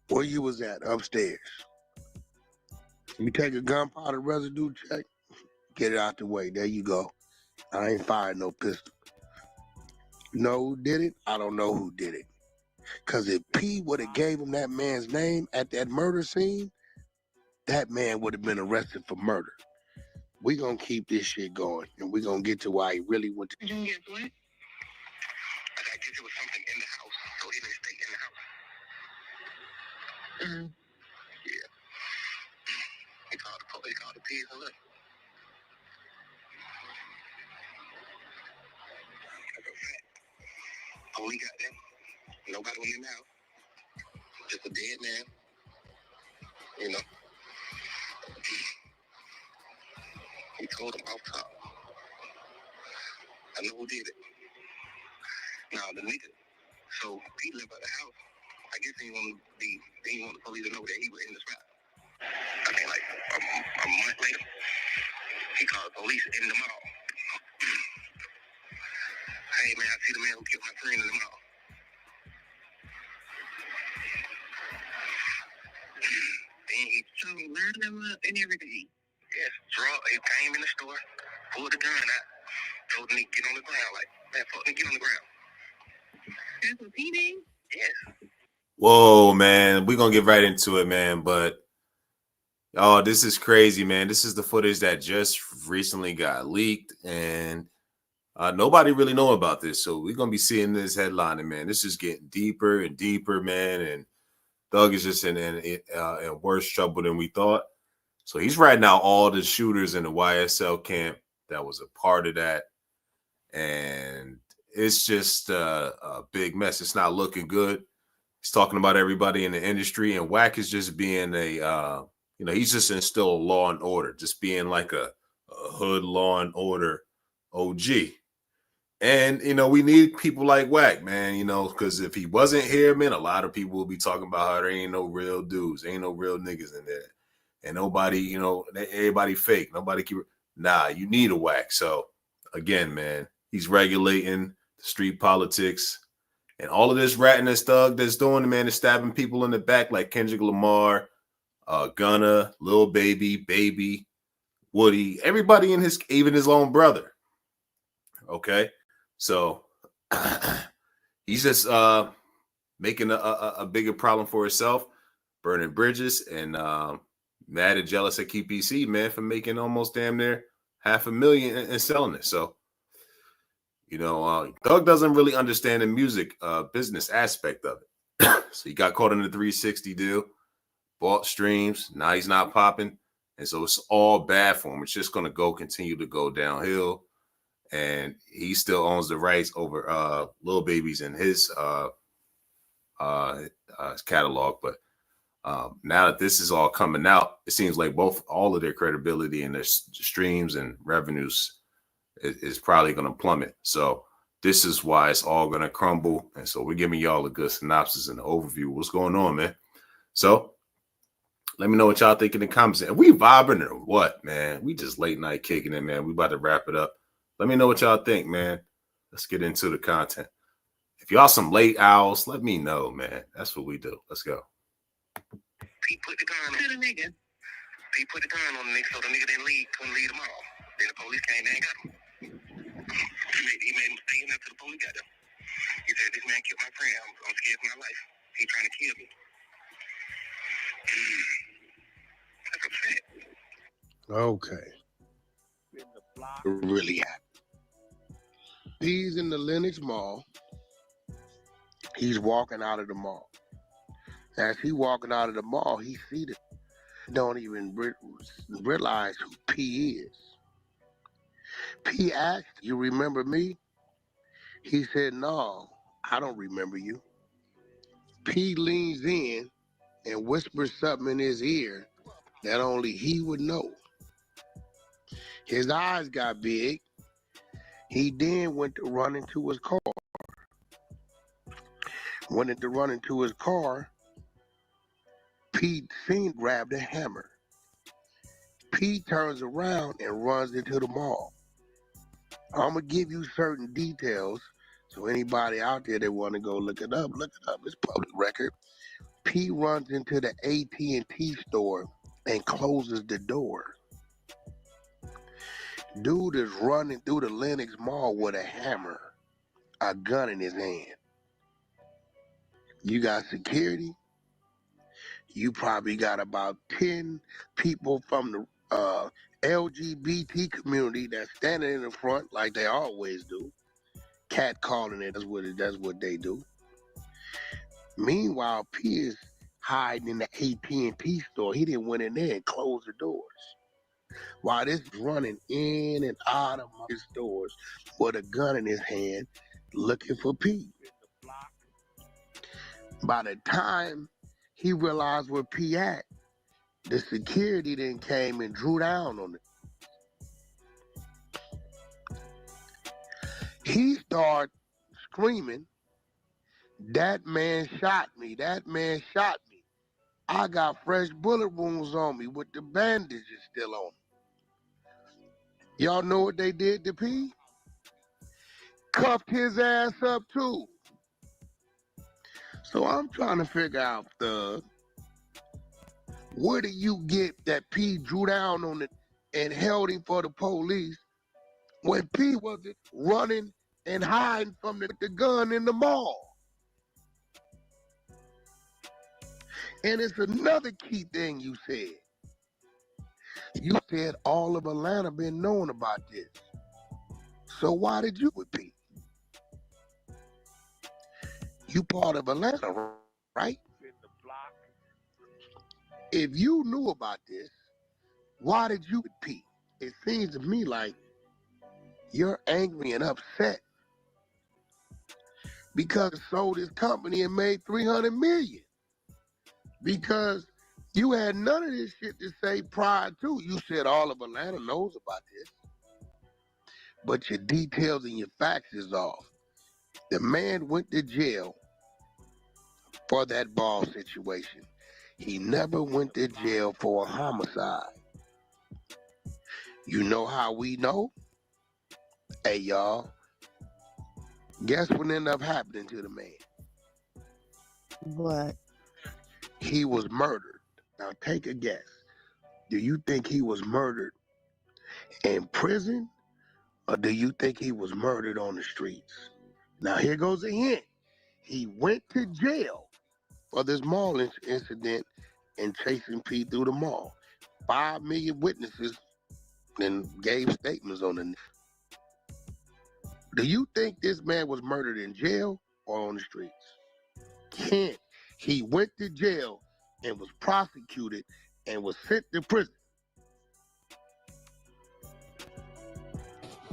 Where you was at? Upstairs. You take a gunpowder residue check. Get it out the way. There you go. I ain't fired no pistol. You know who did it? I don't know who did it. Because if P would have gave him that man's name at that murder scene, that man would have been arrested for murder. We going to keep this shit going, and we going to get to why he really went to... Did you get what? I guess it was something in the house, so he didn't stay in the house. Mm-hmm. Yeah. He called the police and left. That's a fact. Police got there. Nobody was in the house. Just a dead man. You know. He told him off top. I know who did it. Now the nigga. So he left out the house. I guess he didn't want the police to know that he was in the spot. I mean, like a month later, he called the police in the mall. Hey man, I see the man who killed my friend in the mall. Then he lined them up and everything. Yes, he came in the store, pulled the gun out, told him to get on the ground. Like, man, fuck me, get on the ground. That's what he did? Yes. Whoa, man. We're going to get right into it, man. But, oh, this is crazy, man. This is the footage that just recently got leaked. And nobody really know about this. So we're going to be seeing this headlining, man. This is getting deeper and deeper, man. And Thug is just in worse trouble than we thought. So he's writing out all the shooters in the YSL camp that was a part of that. And it's just a big mess. It's not looking good. He's talking about everybody in the industry. And Wack is just being he's just instilled law and order, just being like a hood law and order OG. And, we need people like Wack, man, because if he wasn't here, man, a lot of people will be talking about how there ain't no real dudes. There ain't no real niggas in there. And nobody, everybody fake. Nobody you need a Wack. So, again, man, he's regulating the street politics. And all of this ratting this Thug that's doing, man, is stabbing people in the back like Kendrick Lamar, Gunna, Lil Baby, Woody, everybody even his own brother. Okay? So he's just making a bigger problem for himself, burning bridges, and mad and jealous at QPC, man, for making almost damn near $500,000 and selling it. So, Thug doesn't really understand the music business aspect of it. So he got caught in the 360 deal, bought streams. Now he's not popping. And so it's all bad for him. It's just going to continue to go downhill. And he still owns the rights over Lil Baby's and his catalog. But now that this is all coming out, it seems like all of their credibility and their streams and revenues is probably going to plummet. So this is why it's all going to crumble. And so we're giving y'all a good synopsis and overview. What's going on, man? So let me know what y'all think in the comments. Are we vibing or what, man? We just late night kicking it, man. We about to wrap it up. Let me know what y'all think, man. Let's get into the content. If y'all some late owls, let me know, man. That's what we do. Let's go. He put the gun on the nigga. He put the gun on the nigga so the nigga couldn't lead them all. Then the police came and got him. He made a mistake and after the police got him. He said, this man killed my friend. I'm scared for my life. He trying to kill me. That's a fact. Okay. Really happened. He's in the Lenox Mall. He's walking out of the mall. As he walking out of the mall, he see the don't even realize who P is. P asked, you remember me? He said, no, I don't remember you. P leans in and whispers something in his ear that only he would know. His eyes got big. He then went to run into his car. Went to run into his car. P grabbed a hammer. P turns around and runs into the mall. I'm going to give you certain details, so anybody out there that want to go look it up. It's public record. P runs into the AT&T store and closes the door. Dude is running through the Lenox Mall with a hammer, a gun in his hand. You got security. You probably got about 10 people from the LGBT community that's standing in the front like they always do. Cat calling it, that's what they do. Meanwhile, P is hiding in the AT&T store. He didn't went in there and close the doors. While this running in and out of his stores with a gun in his hand, looking for P. By the time he realized where P at, the security then came and drew down on it. He started screaming, that man shot me, that man shot me. I got fresh bullet wounds on me with the bandages still on me. Y'all know what they did to P? Cuffed his ass up too. So I'm trying to figure out, where do you get that P drew down on it and held him for the police when P wasn't running and hiding from the gun in the mall? And it's another key thing you said. You said all of Atlanta been knowing about this. So why did you with P? You part of Atlanta, right? If you knew about this, why did you with P? It seems to me like you're angry and upset because it sold his company and made $300 million. Because you had none of this shit to say prior to. You said all of Atlanta knows about this, but your details and your facts is off. The man went to jail for that ball situation. He never went to jail for a homicide. You know how we know? Hey, y'all. Guess what ended up happening to the man? What? He was murdered. Now take a guess. Do you think he was murdered in prison, or do you think he was murdered on the streets? Now here goes a hint. He went to jail for this mall incident and chasing P through the mall. 5 million witnesses and gave statements on it. Do you think this man was murdered in jail or on the streets? Kent, he went to jail and was prosecuted and was sent to prison.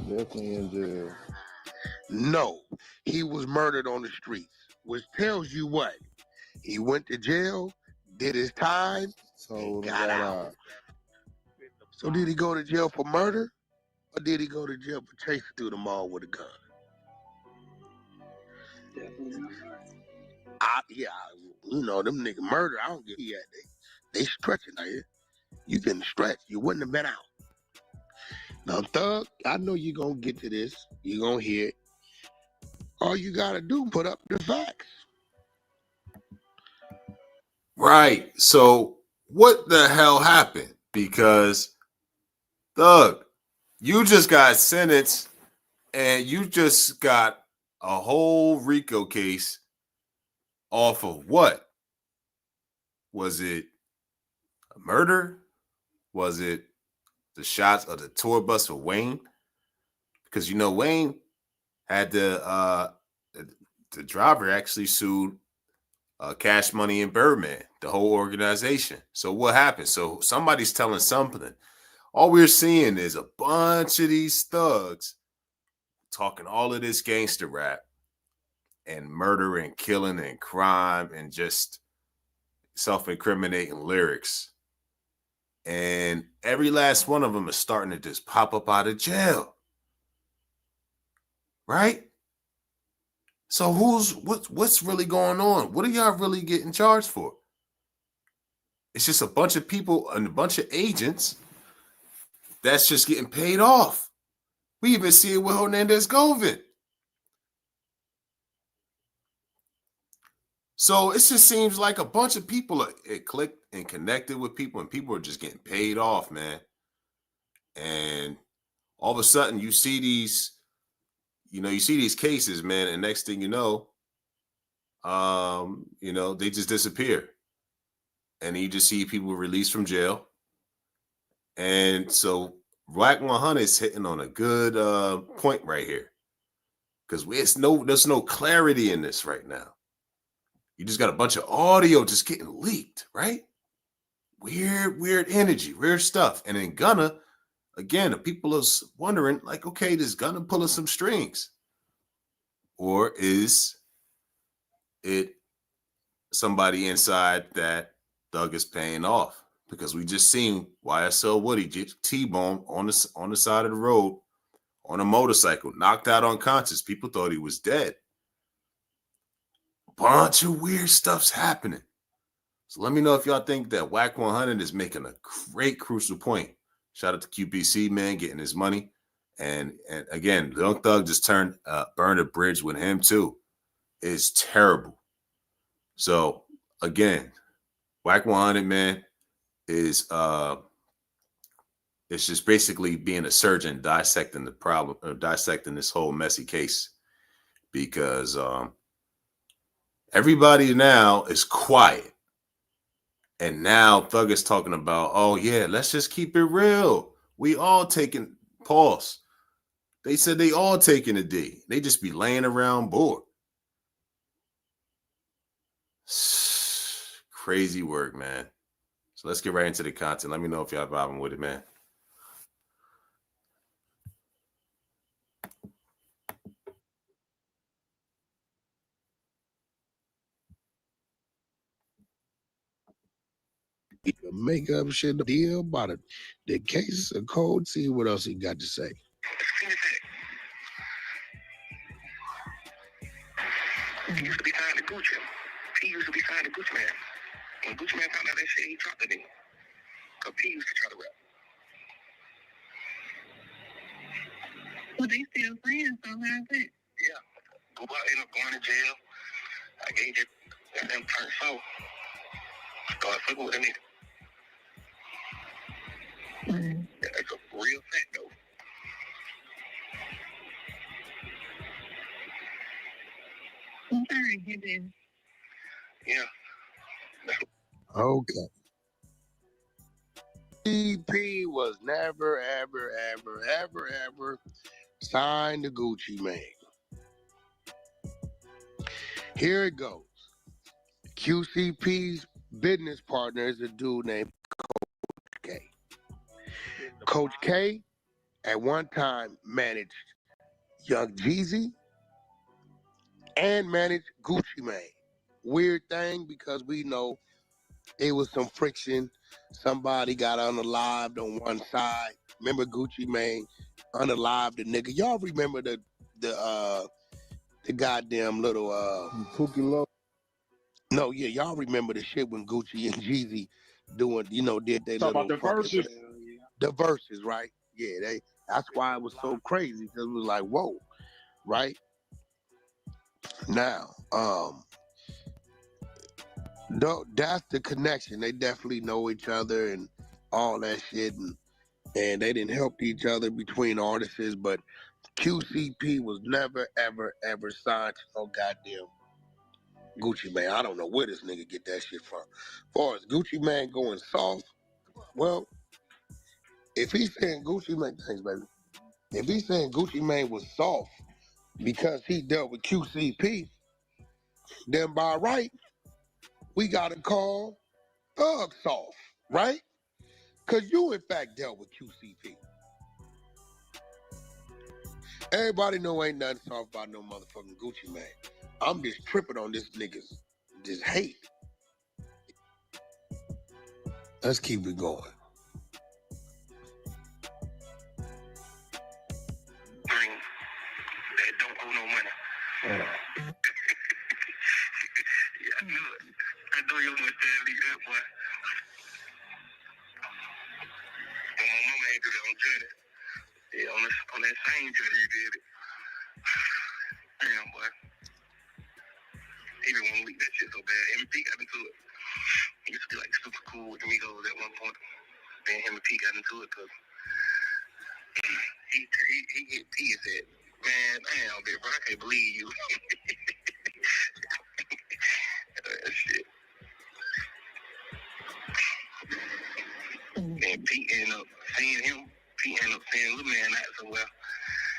Definitely in jail. No, he was murdered on the streets, which tells you what? He went to jail, did his time, and got out. So did he go to jail for murder, or did he go to jail for chasing through the mall with a gun? You know, them niggas murder, I don't get it. They stretching out here. You getting stretched. You wouldn't have been out. Now, Thug, I know you're going to get to this. You're going to hear it. All you gotta do, put up the facts. Right. So what the hell happened? Because Thug, you just got sentenced and you just got a whole RICO case off of what? Was it a murder? Was it the shots of the tour bus for Wayne? Because you know Wayne had the driver actually sued Cash Money and Birdman, the whole organization. So what happened? So somebody's telling something. All we're seeing is a bunch of these thugs talking all of this gangster rap and murder and killing and crime and just self-incriminating lyrics. And every last one of them is starting to just pop up out of jail. Right? So what's really going on? What are y'all really getting charged for? It's just a bunch of people and a bunch of agents that's just getting paid off. We even see it with Hernandez Govin. So it just seems like a bunch of people it clicked and connected with people, and people are just getting paid off, man. And all of a sudden you see these cases, man, and next thing you know, they just disappear. And you just see people released from jail. And so Wack100 is hitting on a good point right here. Because there's no clarity in this right now. You just got a bunch of audio just getting leaked, right? Weird energy, weird stuff. And in Gunna, again, the people are wondering, like, okay, does Gunna pulling some strings? Or is it somebody inside that Thug is paying off? Because we just seen YSL Woody T-bone on the side of the road on a motorcycle, knocked out unconscious. People thought he was dead. Bunch of weird stuff's happening. So let me know if y'all think that Wack100 is making a great crucial point. Shout out to QPC, man, getting his money. And again, Young Thug just burned a bridge with him too. It's terrible. So again, Wack100, man, is it's just basically being a surgeon dissecting the problem, or dissecting this whole messy case, because everybody now is quiet. And now Thug is talking about, oh yeah, let's just keep it real. We all taking pause. They said they all taking a D. They just be laying around bored. Crazy work, man. So let's get right into the content. Let me know if y'all vibing with it, man. Make up shit deal about it. The case of code. See what else he got to say. He used to be signed to Gucci. P used to be signed to Gucci Man. When Gucci Man found out that shit, he dropped it in. Because P used to try to rap. Well, they still friends, so how's it? Yeah. Boo ended up going to jail. I gave it, and then turned so. Started fucking with a nigga. Mm. That's a real fact, though. I'm sorry, you did. Yeah. Okay. QC'P was never, ever signed to Gucci Mane. Here it goes. QC'P's business partner is a dude named Coach K. Coach K at one time managed Young Jeezy and managed Gucci Mane. Weird thing, because we know it was some friction. Somebody got unalived on one side. Remember Gucci Mane unalived the nigga. Y'all remember the goddamn little Pookie Low. No, yeah, y'all remember the shit when Gucci and Jeezy did their Talk little about the verses. The verses, right? Yeah, that's why it was so crazy, because it was like, whoa, right? Now, that's the connection. They definitely know each other and all that shit, and they didn't help each other between artists, but QC'P was never, ever, ever signed to no goddamn Gucci Mane. I don't know where this nigga get that shit from. As far as Gucci Mane going soft, well, if he's saying Gucci Mane, thanks, baby. If he's saying Gucci Mane was soft because he dealt with QC'P, then by right, we gotta call Thug soft, right? Because you, in fact, dealt with QC'P. Everybody know ain't nothing soft about no motherfucking Gucci Mane. I'm just tripping on this nigga's just hate. Let's keep it going. Bring that don't owe no money. Yeah, I knew it. I know you must have leave that boy. But my mama ain't do that on journey. Yeah, on that same journey you did it. Damn, boy. He didn't want to leak that shit so bad. Him and P got into it. He used to be like super cool with the Migos at one point. Then him and P got into it because he hit P and said, man, damn, bitch, bro, I can't believe you. Shit. And Pete ended up seeing him. Pete ended up seeing Lil Man out somewhere.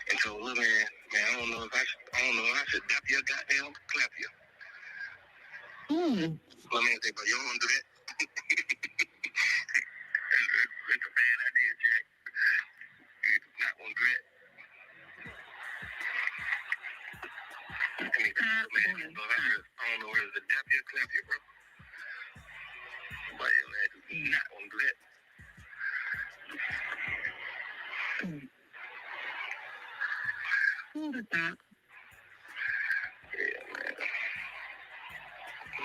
And told Lil Man, man, I don't know if I should dap your goddamn clap you. Lil Man said, but you don't want to do that. It's a bad idea, Jack. You do not want to do that. I mean, man, so I don't know whether to dap you or clap you, bro. But your man do not want to do that. Who did that? Yeah, man.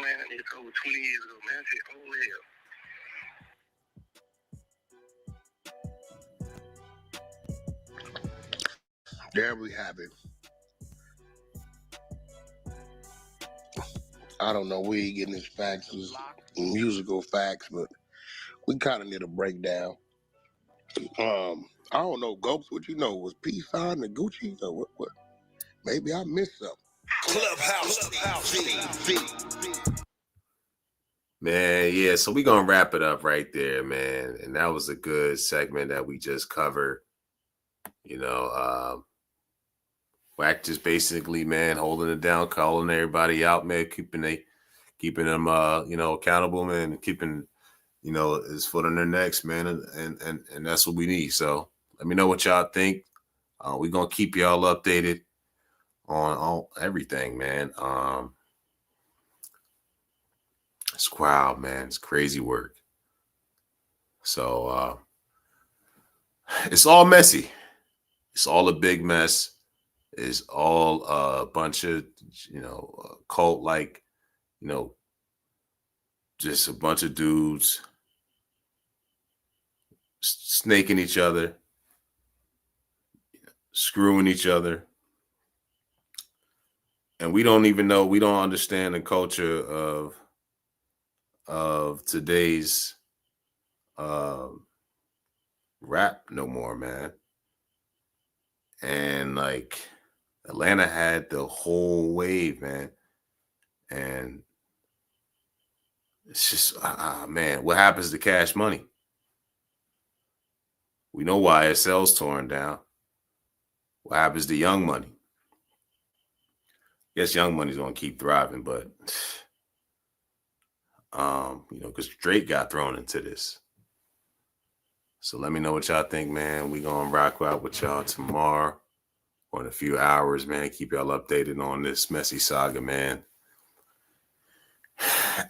Man, I need to go 20 years ago, man. I said, oh, hell. There we have it. I don't know where he getting his facts, his musical facts, but we kind of need a breakdown. I don't know, Gopes, what you know? Was P signed to Gucci or what? Maybe I missed something. Clubhouse TV. Man, yeah, so we're going to wrap it up right there, man. And that was a good segment that we just covered. You know, Wack just basically, man, holding it down, calling everybody out, man, keeping them, you know, accountable, man, and keeping, you know, his foot on their necks, man, and that's what we need. So let me know what y'all think. We're going to keep y'all updated on everything, man. It's wild, man. It's crazy work. So it's all messy. It's all a big mess. It's all a bunch of, you know, cult like, you know, just a bunch of dudes snaking each other, screwing each other. And we don't even know, we don't understand the culture of today's rap no more, man. And like Atlanta had the whole wave, man. And it's just, man, what happens to Cash Money? We know why SL's torn down. What happens to Young Money? Yes, Young Money's gonna keep thriving, but you know, because Drake got thrown into this. So let me know what y'all think, man. We gonna rock out with y'all tomorrow or in a few hours, man. Keep y'all updated on this messy saga, man.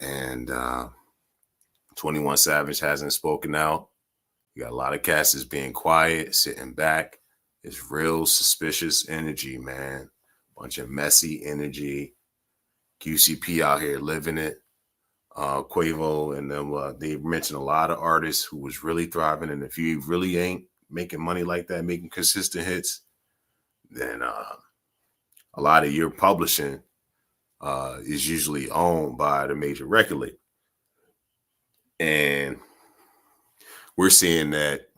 And 21 Savage hasn't spoken out. You got a lot of cats that's being quiet, sitting back. It's real suspicious energy, man. Bunch of messy energy. QC'P out here living it. Quavo and them, they mentioned a lot of artists who was really thriving. And if you really ain't making money like that, making consistent hits, then a lot of your publishing is usually owned by the major record label. And we're seeing that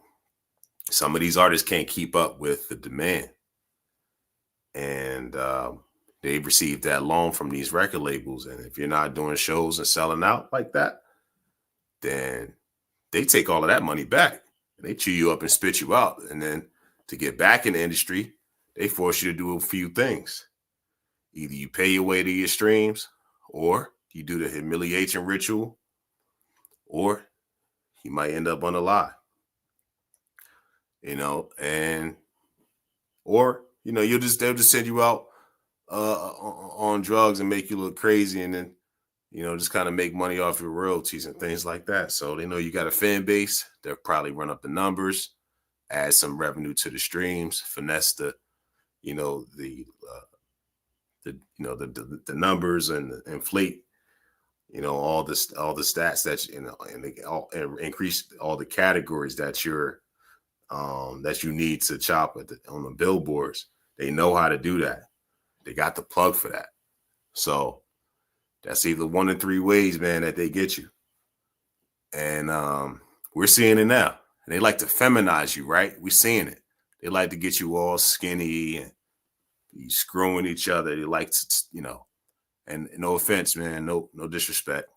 some of these artists can't keep up with the demand. And they've received that loan from these record labels. And if you're not doing shows and selling out like that, then they take all of that money back. And they chew you up and spit you out. And then to get back in the industry, they force you to do a few things. Either you pay your way to your streams, or you do the humiliation ritual, or you might end up on a lie. And or they'll just send you out on drugs and make you look crazy, and then just kind of make money off your royalties and things like that. So they know you got a fan base. They'll probably run up the numbers, add some revenue to the streams, finesse the numbers, and inflate all the stats that and they all increase all the categories that you're that you need to chop on the billboards. They know how to do that. They got the plug for that. So that's either one of three ways, man, that they get you. And we're seeing it now. And they like to feminize you, right? We're seeing it. They like to get you all skinny and be screwing each other. They like to, and no offense, man, no disrespect.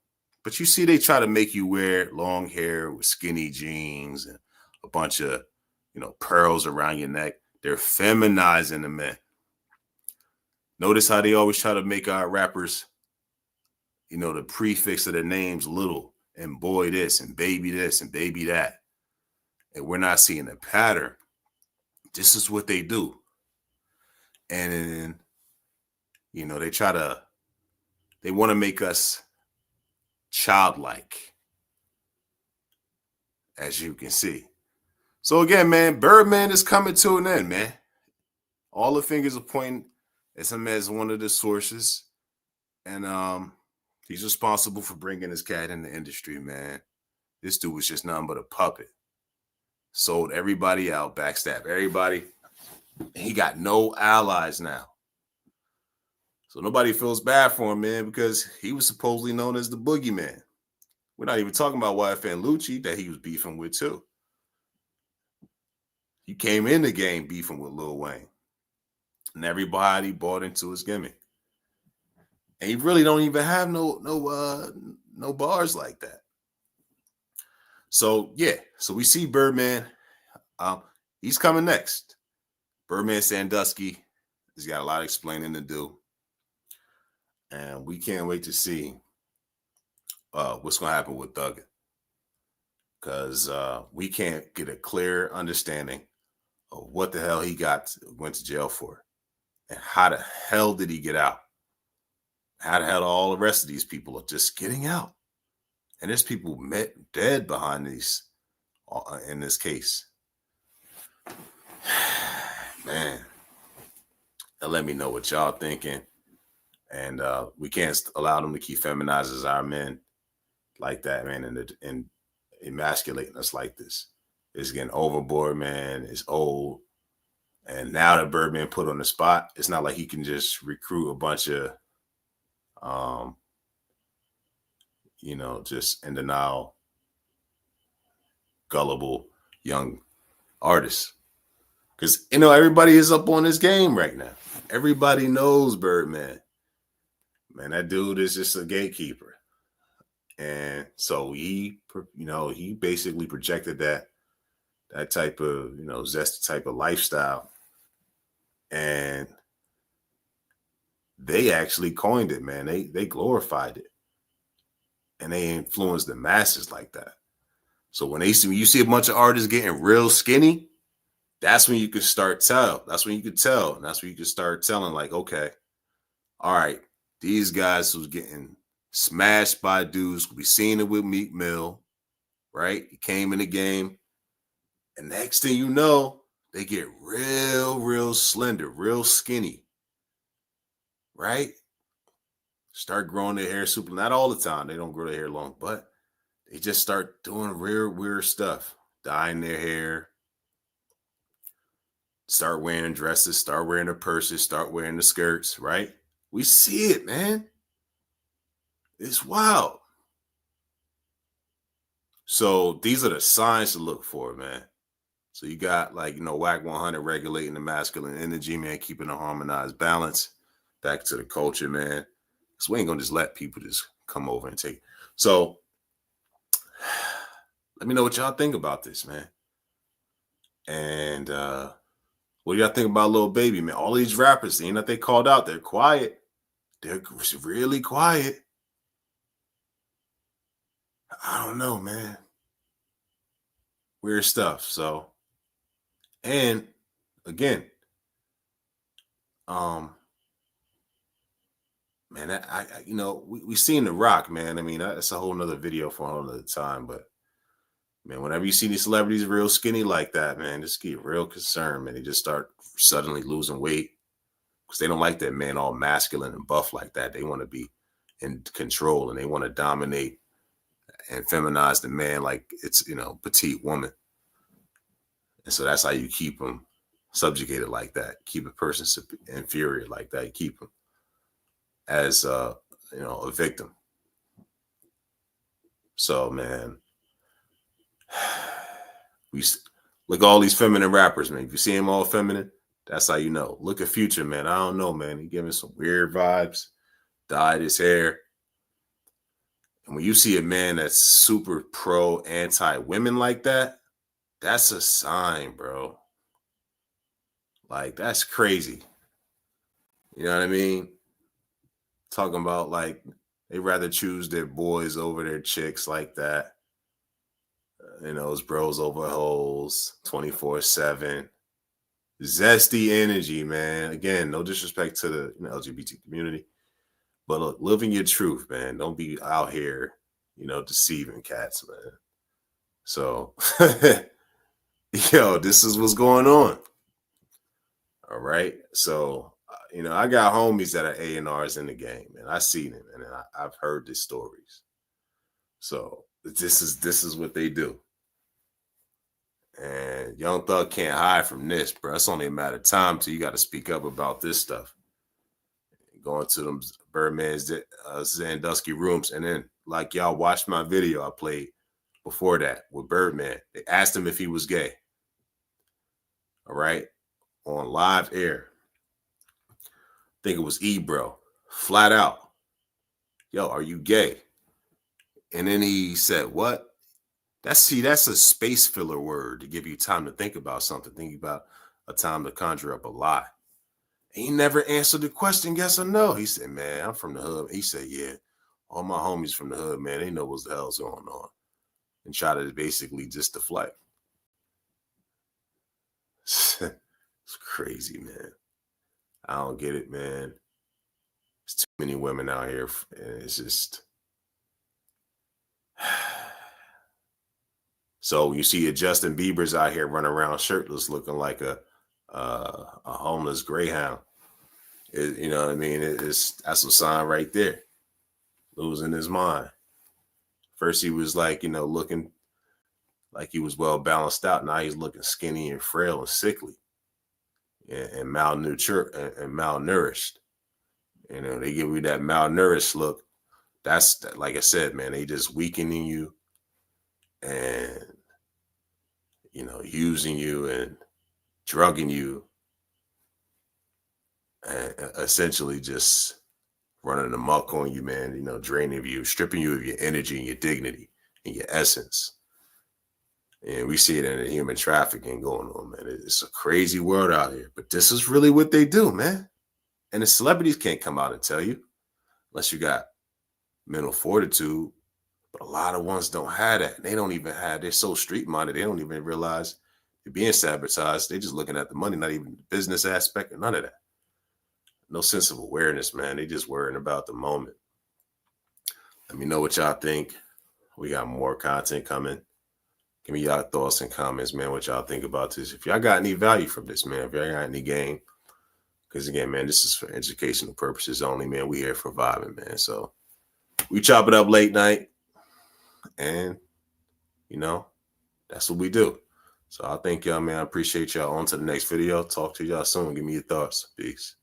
But you see, they try to make you wear long hair with skinny jeans and a bunch of, pearls around your neck. They're feminizing the men. Notice how they always try to make our rappers, the prefix of their names little, and boy this and baby that. And we're not seeing a pattern. This is what they do. And then, they want to make us childlike, as you can see. So again, man, Birdman is coming to an end, man. All the fingers are pointing at him as one of the sources. And he's responsible for bringing this cat in the industry, man. This dude was just nothing but a puppet. Sold everybody out, backstab everybody. He got no allies now. So nobody feels bad for him, man, because he was supposedly known as the boogeyman. We're not even talking about YFN Lucci that he was beefing with too. He came in the game beefing with Lil Wayne. And everybody bought into his gimmick. And he really don't even have no bars like that. So yeah, so we see Birdman. He's coming next. Birdman Sandusky. He's got a lot of explaining to do. And we can't wait to see what's going to happen with Thugger. Because we can't get a clear understanding of what the hell he went to jail for. And how the hell did he get out? How the hell all the rest of these people are just getting out? And there's people dead behind these in this case. Man, and let me know what y'all thinking. And we can't allow them to keep feminizing our men like that, man, and emasculating us like this. It's getting overboard, man. It's old. And now that Birdman put on the spot, it's not like he can just recruit a bunch of, just in denial, gullible young artists. Because, everybody is up on this game right now. Everybody knows Birdman. Man, that dude is just a gatekeeper. And so he basically projected that type of, zesty type of lifestyle. And they actually coined it, man. They glorified it. And they influenced the masses like that. So when you see a bunch of artists getting real skinny, that's when you can start tell. That's when you can tell. And that's when you can start telling, like, okay, all right, these guys was getting smashed by dudes. We seen it with Meek Mill, right? He came in the game. And next thing you know, they get real slender, real skinny, right? Start growing their hair super. Not all the time. They don't grow their hair long, but they just start doing weird stuff. Dyeing their hair. Start wearing dresses. Start wearing the purses. Start wearing the skirts, right? We see it, man. It's wild. So these are the signs to look for, man. So you got like, Wack100 regulating the masculine energy, man, keeping a harmonized balance. Back to the culture, man. Because we ain't gonna just let people just come over and take it. So let me know what y'all think about this, man. And what do y'all think about Lil Baby, man? All these rappers, seeing that they called out, they're quiet. They're really quiet. I don't know, man. Weird stuff. So, and again, man, we seen The Rock, man. I mean, that's a whole nother video for a whole nother time. But man, whenever you see these celebrities real skinny like that, man, just get real concerned, man. They just start suddenly losing weight because they don't like that man all masculine and buff like that. They want to be in control and they want to dominate and feminize the man like it's, petite woman. And so that's how you keep them subjugated like that. Keep a person inferior like that. You keep them as, a victim. So, man, we look at all these feminine rappers, man. If you see them all feminine, that's how you know. Look at Future, man. I don't know, man. He giving some weird vibes. Dyed his hair. And when you see a man that's super pro anti-women like that, that's a sign, bro. Like, that's crazy. You know what I mean? Talking about like they rather choose their boys over their chicks like that. His bros over hoes 24/7. Zesty energy, man. Again, no disrespect to the LGBT community. But look, living your truth, man. Don't be out here, deceiving cats, man. So, this is what's going on. All right. So, I got homies that are A&Rs in the game, and I see them, and I've heard the stories. So this is what they do. And Young Thug can't hide from this, bro. It's only a matter of time till you got to speak up about this stuff. Going to them Birdman's Sandusky rooms. And then, like y'all watched my video I played before that with Birdman. They asked him if he was gay. All right. On live air. I think it was Ebro. Flat out. Yo, are you gay? And then he said, what? That's a space filler word to give you time to think about something. Think about a time to conjure up a lie. And he never answered the question, yes or no. He said, man, I'm from the hood. He said, yeah, all my homies from the hood, man, they know what the hell's going on. And try to basically just deflect. It's crazy, man. I don't get it, man. There's too many women out here. And it's just... So you see Justin Bieber's out here running around shirtless looking like a homeless greyhound. You know what I mean? That's a sign right there. Losing his mind. First he was like, looking like he was well balanced out. Now he's looking skinny and frail and sickly and malnourished. They give you that malnourished look. That's, like I said, man, they just weakening you and, using you and drugging you and essentially just running amok on you, man, draining you, stripping you of your energy and your dignity and your essence. And we see it in the human trafficking going on, man. It's a crazy world out here, but this is really what they do, man. And the celebrities can't come out and tell you unless you got mental fortitude. But a lot of ones don't have that. They don't even have, they're so street-minded, they don't even realize they're being sabotaged. They're just looking at the money, not even the business aspect or none of that. No sense of awareness, man. They just worrying about the moment. Let me know what y'all think. We got more content coming. Give me y'all thoughts and comments, man, what y'all think about this. If y'all got any value from this, man, if y'all got any game. Because, again, man, this is for educational purposes only, man. We here for vibing, man. So we chop it up late night. And, that's what we do. So I thank y'all, man. I appreciate y'all. On to the next video. Talk to y'all soon. Give me your thoughts. Peace.